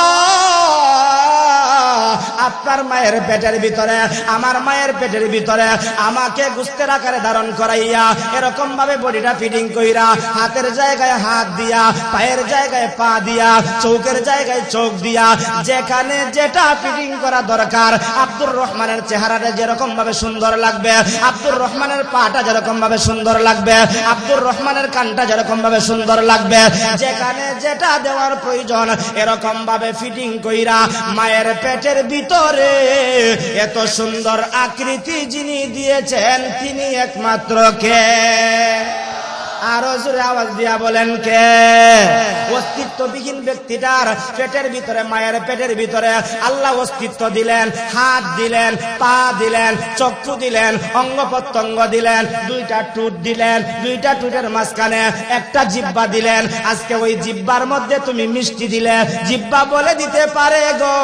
আপনার মায়ের পেটের ভিতরে, আমার মায়ের পেটের ভিতরে আমাকে গোস্তের আকারে ধারণ করাইয়া এরকম ভাবে বডিটা ফিটিং কইরা, হাতের জায়গায় হাত দিয়া, পায়ের জায়গায় পা দিয়া, চোখের জায়গায় চোখ দিয়া, যেখানে যেটা ফিটিং করা দরকার, আব্দুর রহমানের চেহারাটা যেরকম ভাবে সুন্দর লাগবে, আব্দুর রহমানের পাটা যেরকম ভাবে সুন্দর লাগবে, আব্দুর রহমানের কানটা যেরকম ভাবে সুন্দর লাগবে, যেখানে যেটা দেওয়ার প্রয়োজন এরকম ভাবে ফিটিং কইরা মায়ের পেটের ভিতরে এত সুন্দর আকৃতি যিনি দিয়েছেন তিনি একমাত্র কে? আরো জোরে আওয়াজ দিয়া বলেন কে? অস্তিত্ববিহীন ব্যক্তিটার পেটের ভিতরে, মায়ের পেটের ভিতরে আল্লাহ অস্তিত্ব দিলেন, হাত দিলেন, পা দিলেন, চক্ষু দিলেন, অঙ্গ প্রত্যঙ্গ দিলেন, দুইটা টুট দিলেন, দুইটা টুটের মাঝখানে একটা জিহ্বা দিলেন। আজকে ওই জিহ্বার মধ্যে তুমি মিষ্টি দিলে, জিহ্বা বলে দিতে পারে গো,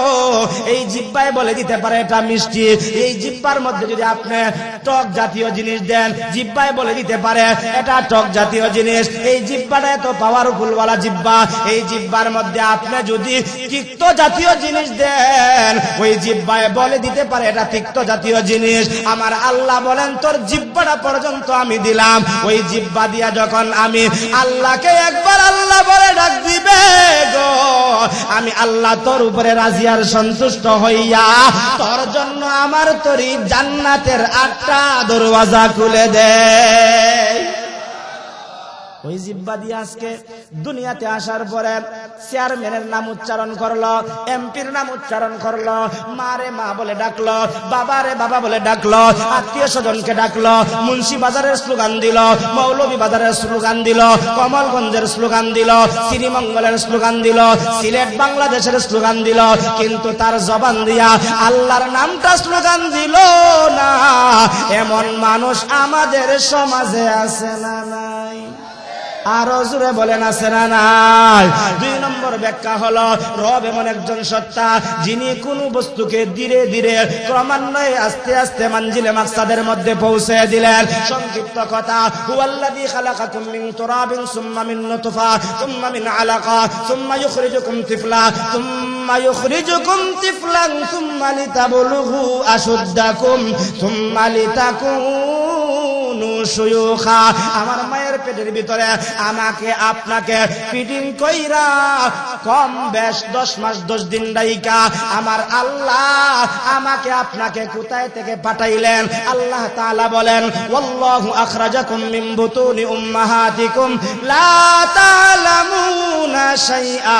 এই জিহ্বায় বলে দিতে পারে এটা মিষ্টি। এই জিহ্বার মধ্যে যদি আপনি টক জাতীয় জিনিস দেন, জিহ্বায় বলে দিতে পারে এটা টক জাতীয় জিনিস। এই জিহ্বাটা এত পাওয়ারফুল ওয়ালা জিহ্বা, এই জিহ্বার মধ্যে আপনি যদি তিক্ত জাতীয় জিনিস দেন, ওই জিহ্বায় বলে দিতে পারে এটা তিক্ত জাতীয় জিনিস। আমার আল্লাহ বলেন, তোর জিহ্বাটা পর্যন্ত আমি দিলাম, ওই জিহ্বা দিয়া যখন আমি আল্লাহকে একবার আল্লাহ বলে ডাক দিবে গো, আমি আল্লাহ তোর উপরে রাজি আর সন্তুষ্ট হইয়া তোর জন্য আমার তোরই জান্নাতের 8টা দরওয়াজা খুলে দেয়। ওই জিহ্বা দিয়ে আজকে দুনিয়াতে আসার পরে চেয়ারম্যানের নাম উচ্চারণ করলো, এমপির নাম উচ্চারণ করলো, মারে মা বলে ডাকলো, বাবারে বাবা বলে ডাকলো, আত্মীয় স্বজনকে ডাকলো, মুন্সি বাজারের স্লোগান দিল, মৌলভী বাজারের স্লোগান দিল, কমলগঞ্জের স্লোগান দিল, শ্রীমঙ্গলের স্লোগান দিল, সিলেট বাংলাদেশের স্লোগান দিল, কিন্তু তার জবান দিয়া আল্লাহর নামটা স্লোগান দিল না। এমন মানুষ আমাদের সমাজে আছে না নাই? আরো জোরে বলেন আছে না নাই? 2 নম্বর ব্যাখ্যা হলো, রব এমন একজন সত্তা যিনি কোন বস্তুকে ধীরে ধীরে ক্রমান্বয়ে আস্তে আস্তে মঞ্জিলে মাকসাদের মধ্যে পৌঁছে দিলেন। সংক্ষিপ্ত কথা, হুয়াল্লাযী খালাকাকুম মিন তুরাবিন সুম্মা মিন নুতফা সুম্মা মিন আলাকা সুম্মা ইখরিজুকুম তিফলা সুম্মা ইখরিজুকুম তিফলান সুম্মা লিতাবলুগু আশুদ্দাকুম সুম্মা লিতাকুনু শুয়ুখা। আমার মায়ের পেটের ভিতরে আমাকে আপনাকে ফিটিং কইরা কম বেশ 10 মাস 10 দিন রাইখা আমার আল্লাহ আমাকে আপনাকে কোথায় থেকে পাঠাইলেন? আল্লাহ তাআলা বলেন, ওয়াল্লাহু আখরাজাকুম মিন বুতুনি উম্মাহাতিকুম লা তা'লামুনা শাইআ।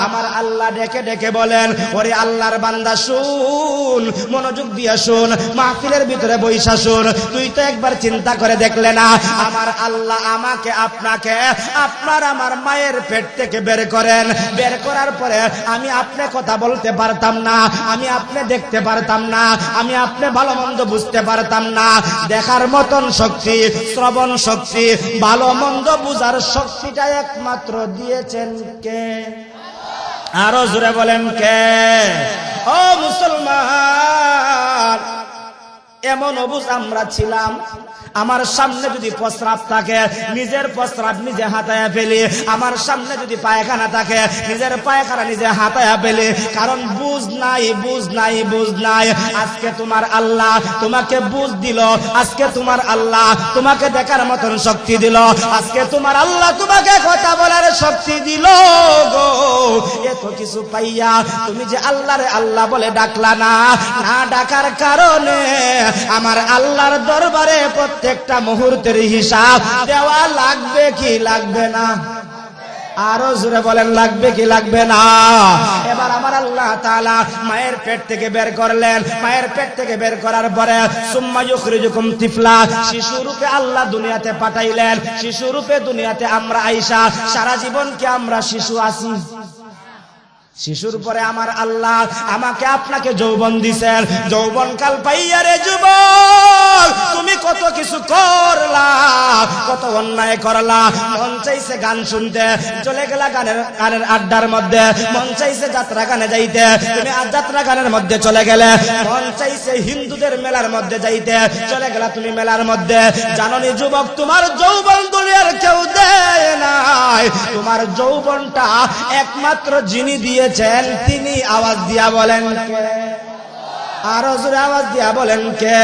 আমার আল্লাহ ডেকে ডেকে বলেন, ওরে আল্লাহর বান্দা শুন, মনোযোগ দিয়ে শুন, মাহফিলের ভিতরে বইসা শুন। তুই তো একবার চিন্তা করে দেখলে না, আমার আল্লাহ আমাকে আপনাকে আপনার আমার মায়ের পেট থেকে বের করেন, বের করার পরে আমি আপনি কথা বলতে পারতাম না, আমি আপনি দেখতে পারতাম না, আমি আপনি ভালো মন্দ বুঝতে পারতাম না। দেখার মতন শক্তি, শ্রবণ শক্তি, ভালো মন্দ বুঝার শক্তিটা একমাত্র দিয়েছেন কে? আরো জোরে বলেন কে? ও মুসলমান, এমন অবুঝ আমরা ছিলাম, আমার সামনে যদি প্রস্রাব থাকে নিজের প্রস্রাব নিজে হাতায়া ফেলি, আমার সামনে যদি পায়খানা থাকে নিজের পায়খানা নিজে হাতায়া ফেলি, কারণ বুঝ নাই, বুঝ নাই, বুঝ নাই। আজকে তোমার আল্লাহ তোমাকে বুঝ দিল, আজকে তোমার আল্লাহ তোমাকে দেখার মতন শক্তি দিল, আজকে তোমার আল্লাহ তোমাকে কথা বলার শক্তি দিল গো। এত কিছু পাইয়া তুমি যে আল্লাহরে আল্লাহ বলে ডাকলা না, না ডাকার কারণে আমার আল্লাহর দরবারে প্রত্যেকটা মুহূর্তের হিসাব দেওয়া লাগবে কি লাগবে না? আরো জোরে বলেন, লাগবে কি লাগবে না? এবার আমার আল্লাহ তাআলা মায়ের পেট থেকে বের করলেন, মায়ের পেট থেকে বের করার পরে সুম্মা ইখরিজুকুম তিফলা, শিশু রূপে আল্লাহ দুনিয়াতে পাঠাইলেন। শিশু রূপে দুনিয়াতে আমরা আইসা সারা জীবন কি আমরা শিশু আছি? শিশুর পরে আমার আল্লাহ আমাকে আপনাকে যৌবন দিছেন। যৌবন কাল পাইয়া রে যুবক তুমি কত কিছু করলা, কত অন্যায় করলা। মন চাইছে গান শুনতে, চলে গেলা গানের আড্ডার মধ্যে। মন চাইছে যাত্রা গানে যাইতে, তুমি যাত্রা গানের মধ্যে চলে গেলে। মন চাইছে হিন্দুদের মেলার মধ্যে যাইতে, চলে গেলা তুমি মেলার মধ্যে। জাননি যুবক, তোমার যৌবন দুনিয়ার কেউ দেয় নাই। তোমার যৌবনটা একমাত্র যিনি দিয়েছেন তিনি। আওয়াজ দিয়া বলেন কে? আরো জোরে আওয়াজ দিয়া বলেন কে?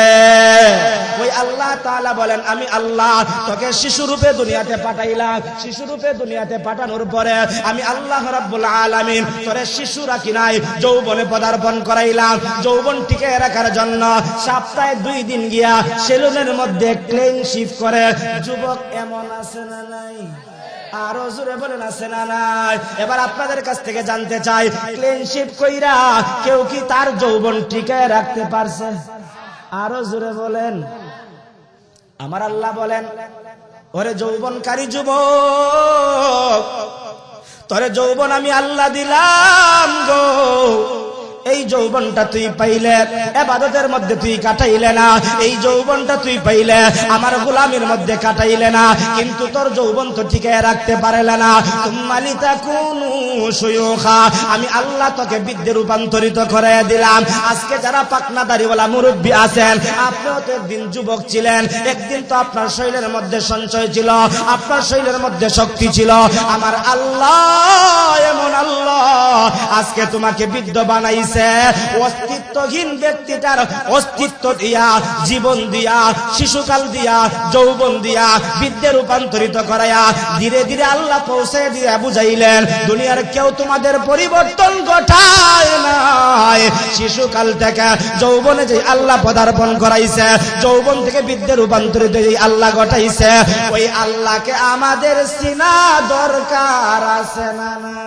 ওই আল্লাহ তাআলা বলেন, আমি আল্লাহ তোকে শিশুরূপে দুনিয়াতে পাঠাইলাম। শিশুরূপে দুনিয়াতে পাঠানোর পরে আমি আল্লাহ রাব্বুল আলামিন তোরে শিশু রাখি নাই, যৌবনে পদার্পণ করাইলাম। যৌবন টিকে রাখার জন্য সপ্তাহে 2 দিন গিয়া সেলুনের মধ্যে ক্লিন শিফট করে যুবক এমন আছে না নাই? আরো জোরে বলেন আছে না নাই? এবার আপনাদের কাছ থেকে জানতে চাই, ক্লিন শিফট কইরা কেউ কি তার যৌবন টিকায় রাখতে পারছে? আরো জোরে বলেন। আমার আল্লাহ বলেন, ওরে যৌবনকারী যুবক, তোরে যৌবন আমি আল্লাহ দিলাম গো। এই যৌবনটা তুই পাইলে ইবাদতের মধ্যে তুই কাটাইলে না। এই যৌবনটা তুই পাইলে আমার গোলামির মধ্যে কাটাইলে না। কিন্তু তোর যৌবন তো টিকায় রাখতে পারলে না। তুমালি তাকুনু শুয়ুখা, আমি আল্লাহ তোকে বৃদ্ধে রূপান্তরিত করে দিলাম। আজকে যারা পাকনা দাড়িওয়ালা মুরব্বী আছেন, আপনিও তো একদিন যুবক ছিলেন। একদিন তো আপনার শরীরের মধ্যে সঞ্চয় ছিল, আপনার শরীরের মধ্যে শক্তি ছিল। আমার আল্লাহ এমন আল্লাহ আজকে তোমাকে বৃদ্ধ বানাইছে। অস্তিত্বহীন ব্যক্তিটার অস্তিত্ব দিয়া, জীবন দিয়া, শিশুকাল দিয়া, যৌবন দিয়া বৃদ্ধে রূপান্তরিত করায়া ধীরে ধীরে আল্লাহ পৌঁছে দিয়া বুঝাইলেন, দুনিয়ার কেউ তোমাদের পরিবর্তন ঘটায় নাই। শিশুকাল থেকে যৌবনে যে আল্লাহ পদার্পণ করাইছে, যৌবন থেকে বৃদ্ধে রূপান্তরিত যে আল্লাহ ঘটাইছে, ওই আল্লাহকে আমাদের চিনা দরকার আছে না নাই?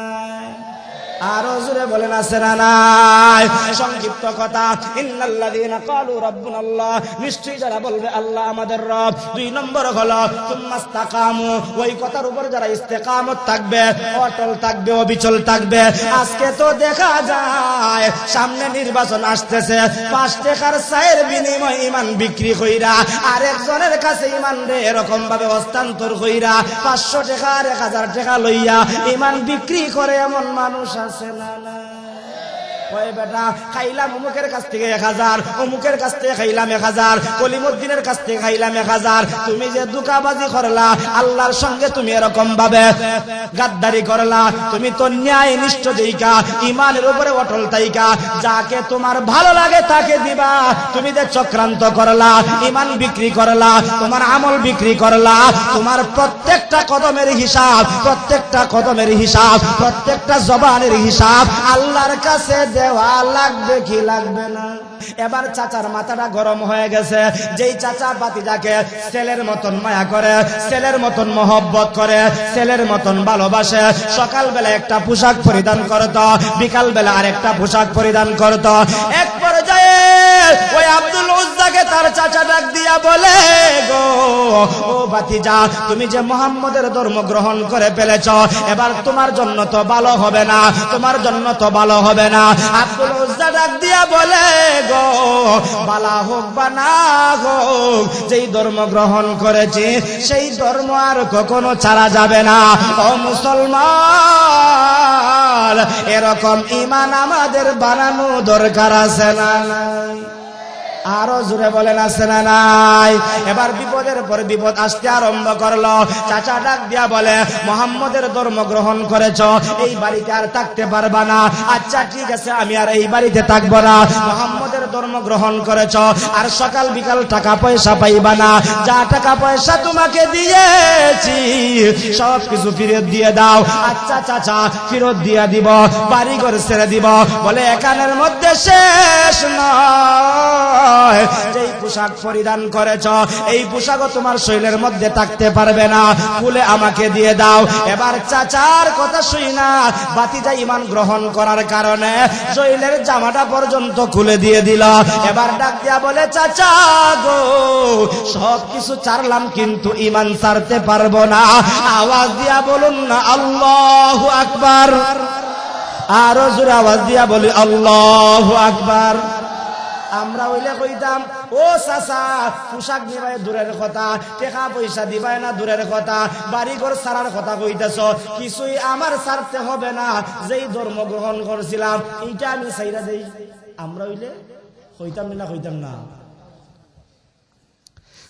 আরো জোরে বলেন আছে না নাই? সংক্ষিপ্ত কথা, ইন্নাল্লাযীনা ক্বালু রাব্বুনাল্লাহ, নিশ্চয়ই যারা বলবে আল্লাহ আমাদের রব। 2 নম্বর হলো তুম্মাস্তাকামু, ওই কথার উপর যারা ইস্তেকামত থাকবে, অটল থাকবে, অবিচল থাকবে। আজকে তো দেখা যায় সামনে নির্বাচন আসতেছে, 5 টাকার চায়ের বিনিময়ে ঈমান বিক্রি কইরা আরেকজনের কাছে ঈমান রে এরকম ভাবে হস্তান্তর কইরা 500 টাকা আর 1000 টাকা লইয়া ঈমান বিক্রি করে এমন মানুষ আছে না না? ওই বেটা খাইলাম অমুকের কাছ থেকে 1000, অমুকের কাছ থেকে খাইলাম 1000, কলিমুদ্দিনের কাছ থেকে খাইলাম 1000। তুমি যে দুকাবাজি করলা, আল্লাহর সঙ্গে তুমি এরকম ভাবে গাদ্দারি করলা। তুমি তো ন্যায় নিষ্ঠ দেইকা, ঈমানের উপরে অটল থাইকা যাকে তোমার ভালো লাগে তাকে দিবা। তুমি যে চক্রান্ত করলা, ঈমান বিক্রি করলা, তোমার আমল বিক্রি করলা, তোমার প্রত্যেকটা কদমের হিসাব, প্রত্যেকটা কদমের হিসাব, প্রত্যেকটা জবানের হিসাব আল্লাহর কাছে দেওয়া লাগবে কি লাগবে না? এবার চাচার মাথাটা গরম হয়ে গেছে। যেই চাচা ভাতিজাকে ছেলের মতন মায়া করে, ছেলের মতন মহব্বত করে, ছেলের মতন ভালোবাসে, সকালবেলা একটা পোশাক পরিধান করত, বিকাল বেলা আরেকটা পোশাক পরিধান করত। এক পর্যায়ে ওই আব্দুল উজ্জাকে তার চাচা ডাক দিয়া বলে, গো ও ভাতিজা, তুমি যে মুহাম্মদের ধর্ম গ্রহণ করে ফেলেছ, এবার তোমার জন্য তো ভালো হবে না, তোমার জন্য তো ভালো হবে না। আব্দুল উজ্জা ডাক দিয়া বলে, গো বালা হোক বা না হোক, যেই ধর্ম গ্রহণ করেছি সেই ধর্ম আর কখনো ছাড়া যাবে না। ও মুসলমান, এরকম ঈমান আমাদের বানানো দরকার আছে না নাই? আরো জোরে বলেন আছে না নাই? এবার বিপদের পর বিপদ আসতে আরম্ভ করলো। চাচা ডাক দিয়া বলে, মুহাম্মদের ধর্ম গ্রহণ করেছ, এই বাড়িতে আর থাকতে পারবা না। আচ্ছা ঠিক আছে, আমি আর এই বাড়িতে থাকবো না। মুহাম্মদের ধর্ম গ্রহণ করেছ, আর সকাল বিকাল টাকা পয়সা পাইবা না। যা টাকা পয়সা তোমাকে দিয়েছি সব কিছু ফেরত দিয়ে দাও। আচ্ছা চাচা, ফেরত দিয়ে দিব, বাড়ি ঘর ছেড়ে দিব। বলে এখানের মধ্যে শেষ নয়, যেই পোশাক পরিধান করেছ এই পোশাকও তোমার শরীরের মধ্যে থাকতে পারবে না, খুলে আমাকে দিয়ে দাও। এবার চাচার কথা শুই না, ভাতিজা ঈমান গ্রহণ করার কারণে শরীরের জামাটা পর্যন্ত খুলে দিয়ে দিল। এবার ডাক দিয়া বলে, চাচা গো, সব কিছু ছাড়লাম কিন্তু ঈমান ছাড়তে পারবো না। আওয়াজ দিয়া বলুন না আল্লাহু আকবার। আরো জোরে আওয়াজ দিয়া বলি আল্লাহু আকবার। আমরা হইলে কইতাম ও চাচা পোশাক দিবাই দূরের কথা, টাকা পয়সা দিবাই না দূরের কথা, বাড়ি ঘর ছাড়ার কথা কইতেছ, কিছুই আমার ছাড়তে হবে না, যেই ধর্ম গ্রহণ করছিলাম এইটা আমি ছাইরা দেই। আমরা হইলে কইতাম না কইতাম না?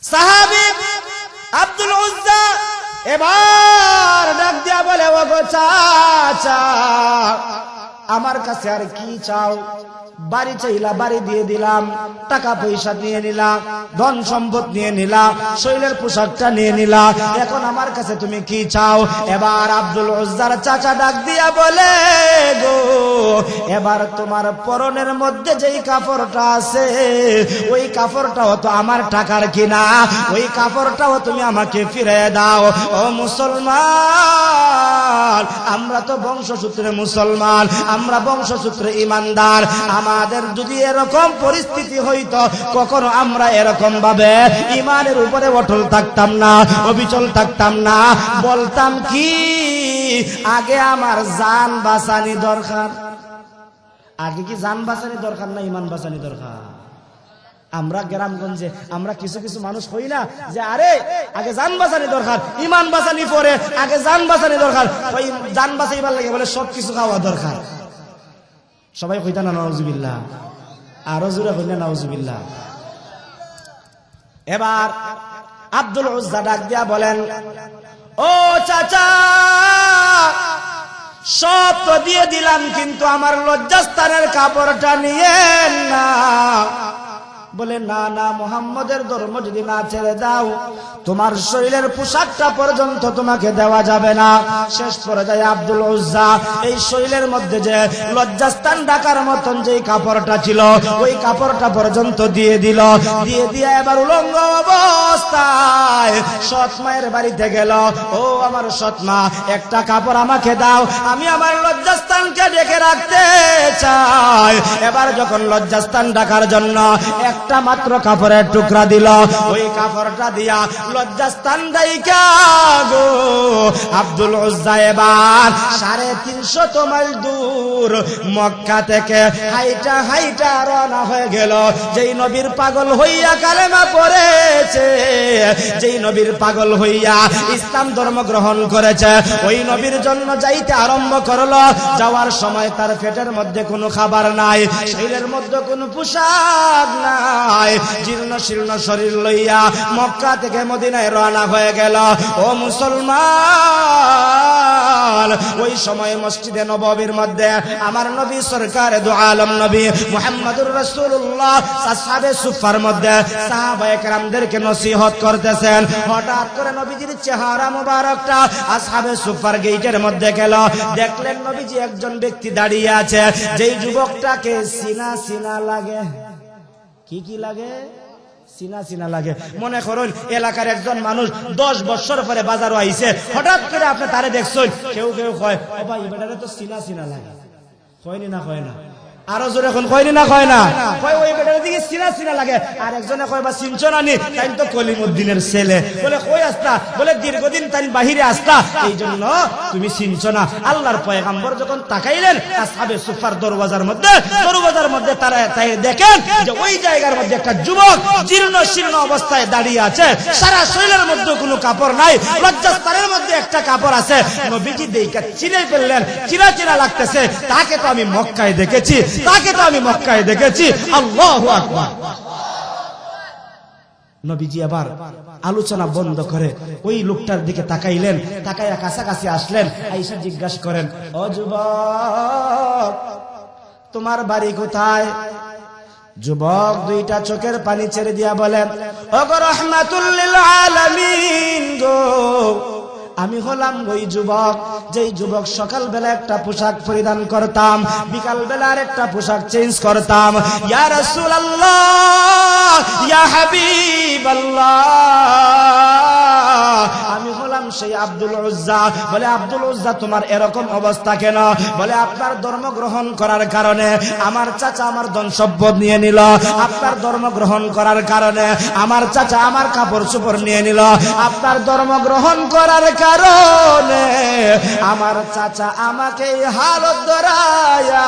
সাহাবী আব্দুল উজ্জা এবার ডাক দিয়া বলে ও গো চাচা আমার কাছে আর কি চাও? বাড়ি চাইলা বাড়ি দিয়ে দিলাম, টাকা পয়সা নিয়ে নিলাম, ধন সম্পদ নিয়ে নিলাম, শৈলের পোশাকটা নিয়ে নিলাম, এখন আমার কাছে তুমি কি চাও? এবার আব্দুল উজ্জার চাচা ডাক দিয়া বলে গো এবার তোমার পরনের মধ্যে যেই কাপড়টা আছে ওই কাপড়টাও তো আমার টাকার কিনা, ওই কাপড়টাও তুমি আমাকে ফিরে দাও। ও মুসলমান, আমরা তো বংশসূত্রে মুসলমান, আমরা বংশসূত্রে ইমানদার, আমাদের যদি এরকম পরিস্থিতি হইতো কখনো আমরা এরকম ভাবে ইমানের উপরে অটল থাকতাম না, অবিচল থাকতাম না, বলতাম কি আগে আমার জান বাঁচানি দরকার। আগে কি জান বাঁচানি দরকার না ইমান বাঁচানি দরকার? আমরা গ্রামগঞ্জে আমরা কিছু কিছু মানুষ হই না যে আরে আগে জান বাঁচানি দরকার, ইমান বাঁচানি পরে, আগে জান বাঁচানি দরকার, ওই জান বাঁচাইবার লাগে বলে সবকিছু খাওয়া দরকার। সবাই কইতা না নাউজুবিল্লাহ? আরো জোরে কইনা নাউজুবিল্লাহ? এবার আব্দুল উজ্জা ডাক দিয়া বলেন ও চাচা সব তো দিয়ে দিলাম কিন্তু আমার লজ্জাস্থানের কাপড়টা নিয়ে না। বলে না না, মুহাম্মদের ধর্ম যদি না ছেড়ে দাও তোমার শরীরের পোশাকটা পর্যন্ত তোমাকে দেওয়া যাবে না। শেষ পর্যায়ে আব্দুল উজ্জা এই শরীরের মধ্যে যে লজ্জাস্থান ঢাকার মতন যে কাপড়টা ছিল ওই কাপড়টা পর্যন্ত দিয়ে দিল। দিয়ে দিয়ে এবার উলঙ্গ অবস্থায় সৎ মায়ের বাড়িতে গেল। ও আমার সৎ মা, একটা কাপড় আমাকে দাও, আমি আমার লজ্জাস্থানকে ঢেকে রাখতে চাই। এবার যখন লজ্জাস্থান ঢাকার জন্য একটা মাত্র কাপড়ের টুকরা দিল, ওই কাপড়টা দিয়া লজ্জাস্থান দাইকা গো আব্দুল উজ্জা এবার 350 মাইল দূর মক্কা থেকে হাইটা হাইটা রওনা হয়ে গেল। যেই নবীর পাগল হইয়া কালেমা পড়েছে, যেই নবীর পাগল হইয়া ইসলাম ধর্ম গ্রহণ করেছে, ওই নবীর জন্য যাইতে আরম্ভ করলো। যাওয়ার সময় তার পেটের মধ্যে কোনো খাবার নাই, শরীরের মধ্যে কোনো পোশাক নাই, জীর্ণ শীর্ণ শরীর লইয়া মক্কা থেকে মদিনায় রওনা হয়ে গেল। ও মুসলমান, ওই সময় মসজিদে নববীর মধ্যে আমার নবী সরকার দু আলম নবী মুহাম্মদুর রাসূলুল্লাহ আসহাবে সুফার মধ্যে সাহাবায়ে কেরামদেরকে নসিহত করতেছেন। হঠাৎ করে নবীজির চেহারা মুবারকটা আসহাবে সুফার গেটের মধ্যে গেল। দেখলেন নবীজি একজন ব্যক্তি দাঁড়িয়ে আছে, যেই যুবকটাকে সিনা সিনা লাগে। কি কি লাগে? চিনা চিনা লাগে। মনে করুন এলাকার একজন মানুষ 10 বছর পরে বাজারও আইছে, হঠাৎ করে আপনি তারে দেখছেন, কেউ কেউ কয় ও ভাই বেটারে তো চিনা চিনা লাগে। কয়নি না কয় না? আরো জোরে এখন কয়নি না কয় না? কয় ওই বেটারে দিকে চিনা চিনা লাগে। আর একজনে কয় বা চিনছো না নি, তাই তো কলিমউদ্দিনের ছেলে। বলে কই আসতা? বলে দীর্ঘদিন তাই বাহিরে আসতা, এই জন্য তুমি চিনছো না। আল্লাহর পয়গম্বর যখন তাকাইলেন আসহাবে সুফার দরওয়াজার মধ্যে তারা তাই দেখেন যে ওই জায়গার মধ্যে একটা যুবক জীর্ণ শীর্ণ অবস্থায় দাঁড়িয়ে আছে, সারা শরীরের মধ্যে কোনো কাপড় নাই, লজ্জাস্থানের মধ্যে একটা কাপড় আছে। নবীজি দেখে চিনে ফেললেন, চিনা চিনা লাগতেছে, তাকে তো আমি মক্কায় দেখেছি, তাকে তো আমি মক্কায় দেখেছি। আল্লাহু আকবার। নবীজি আবার আলোচনা বন্ধ করে ওই লোকটার দিকে তাকাইলেন, তাকাইয়া কাছাকাছি আসলেন, আয়েশা জিজ্ঞাসা করেন ও যুবক তোমার বাড়ি কোথায়? যুবক দুইটা চোখের পানি ছেড়ে দিয়া বলেন ও গো রাহমাতুল লিল আলামিন গো, আমি হলাম ওই যুবক যেই যুবক সকাল বেলা একটা পোশাক পরিধান করতাম, বিকাল বেলা একটা পোশাক চেঞ্জ করতাম। ইয়া রাসূলুল্লাহ, ইয়া হাবিবাল্লাহ, আমি হলাম সেই আব্দুল উজ্জা। বলে আব্দুল উজ্জা তোমার এরকম অবস্থা কেন? বলে আপনার ধর্ম গ্রহণ করার কারণে আমার চাচা আমার ধন সম্পদ নিয়ে নিল, আপনার ধর্ম গ্রহণ করার কারণে আমার চাচা আমার কাপড় চোপড় নিয়ে নিল, আপনার ধর্ম গ্রহণ করার কারণে আমার চাচা আমাকে হালত ধরায়া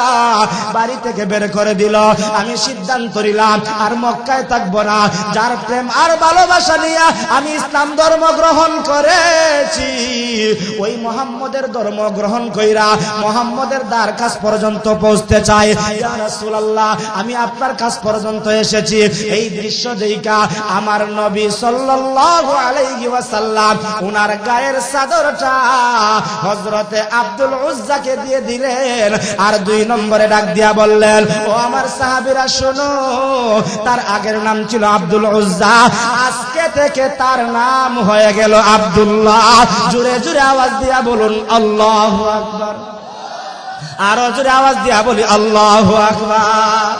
বাড়ি থেকে বের করে দিল। আমি সিদ্ধান্ত নিলাম আর মক্কায় থাকবো না। যার প্রেম আর ভালোবাসা নিয়ে আমি ইসলাম ধর্ম গ্রহণ করেছি, ওই মুহাম্মদের ধর্ম গ্রহণ কইরা মুহাম্মদের দ্বার কাছ পর্যন্ত পৌঁছতে চাই। ইয়া রাসূলুল্লাহ, আমি আপনার কাছ পর্যন্ত এসেছি। এই দৃশ্য দেখা আমার নবী সাল্লাল্লাহু আলাইহি ওয়াসাল্লাম উনার গায়ের চাদরটা হযরতে আব্দুল উজ্জাকে দিয়ে দিলেন। আর 2 নম্বরে ডাক দিয়া বললেন, ও আমার সাহাবীরা শোনো, তার আগের নাম ছিল আব্দুল উজ্জা, আজকে থেকে তার নাম হয়ে গেল আব্দুল্লাহ। জোরে জোরে আওয়াজ দিয়া বলুন আল্লাহু আকবার। আরো জোরে আওয়াজ দিয়া বলি আল্লাহু আকবার।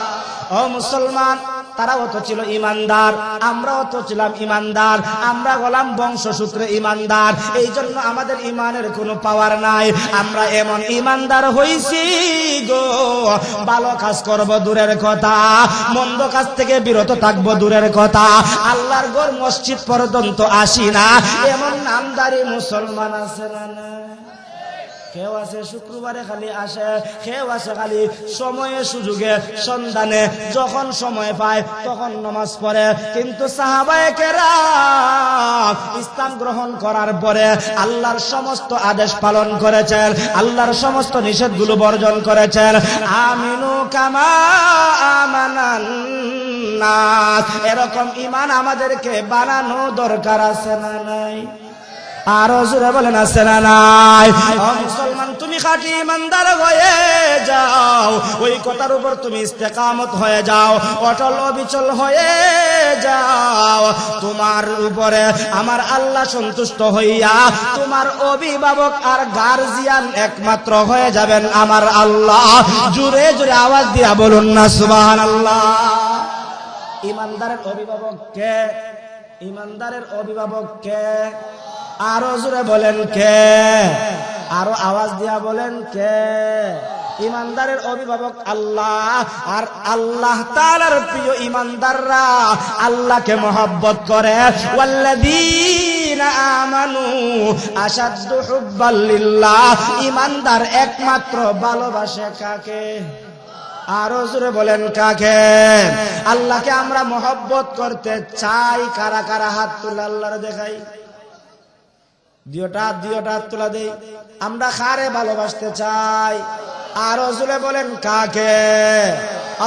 ও মুসলমান, তারাও তো ছিল ইমানদার, আমরাও তো ছিলাম ইমানদার, আমরা হলাম বংশসূত্রে ইমানদার। এই জন্য আমাদের ইমানের কোনো পাওয়ার নাই। আমরা এমন ইমানদার হইছি গো, ভালো কাজ করব দূরের কথা, মন্দ কাজ থেকে বিরত থাকবো দূরের কথা, আল্লাহর ঘর মসজিদ পর্যন্ত আসি না, এমন নামদারি মুসলমান আছে না? কেউ আছে শুক্রবারে খালি আসে, কেউ আছে খালি সময়ে সুযোগে সন্ধানে যখন সময় পায় তখন নামাজ পড়ে। কিন্তু সাহাবায়ে কেরাম ইসলাম গ্রহণ করার পরে আল্লাহর সমস্ত আদেশ পালন করেছেন, আল্লাহর সমস্ত নিষেধগুলো বর্জন করেছেন। আমিনু কামা আমানান নাস, এরকম ঈমান আমাদেরকে বানানো দরকার আছে না নাই? আরো জোরে বলেন আছে না নাই? ও মুসলমান, তুমি খাঁটি ইমানদার হয়ে যাও, ওই কথার উপর তুমি ইস্তেকামত হয়ে যাও, অটল অবিচল হয়ে যাও। তোমার উপরে আমার আল্লাহ সন্তুষ্ট হইয়া তোমার অভিভাবক আর গার্জিয়ান একমাত্র হয়ে যাবেন আমার আল্লাহ। জোরে জোরে আওয়াজ দিয়া বলুন না সুবহানাল্লাহ। ইমানদারের অভিভাবক কে? ইমানদারের অভিভাবক কে? আরো জোরে বলেন কে? আরো আওয়াজ দিয়া বলেন কে? ইমানদারের অভিভাবক আল্লাহ। আর আল্লাহ তাআলার প্রিয় ইমানদাররা আল্লাহকে মহব্বত করে। ওয়াল্লাযীনা আমানু আশাদ্দু হুব্বাল লিল্লাহ, ইমানদার একমাত্র ভালোবাসে কাকে? আরো জোরে বলেন কাকে? আল্লাহকে আমরা মহব্বত করতে চাই। কারা কারা হাত তুলে আল্লাহর দেখাই? দিওটা তোলা দেই। আমরা কারে ভালোবাসতে চাই? আরো জোরে বলেন কাকে?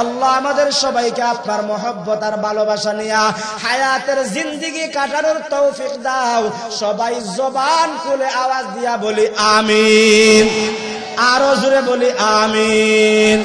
আল্লাহ আমাদের সবাইকে আপনার মহব্বত আর ভালোবাসা নিয়ে হায়াতের জিন্দেগি কাটানোর তৌফিক দাও। সবাই জবান খুলে আওয়াজ দিয়া বলি আমিন। আরো জোরে বলি আমিন।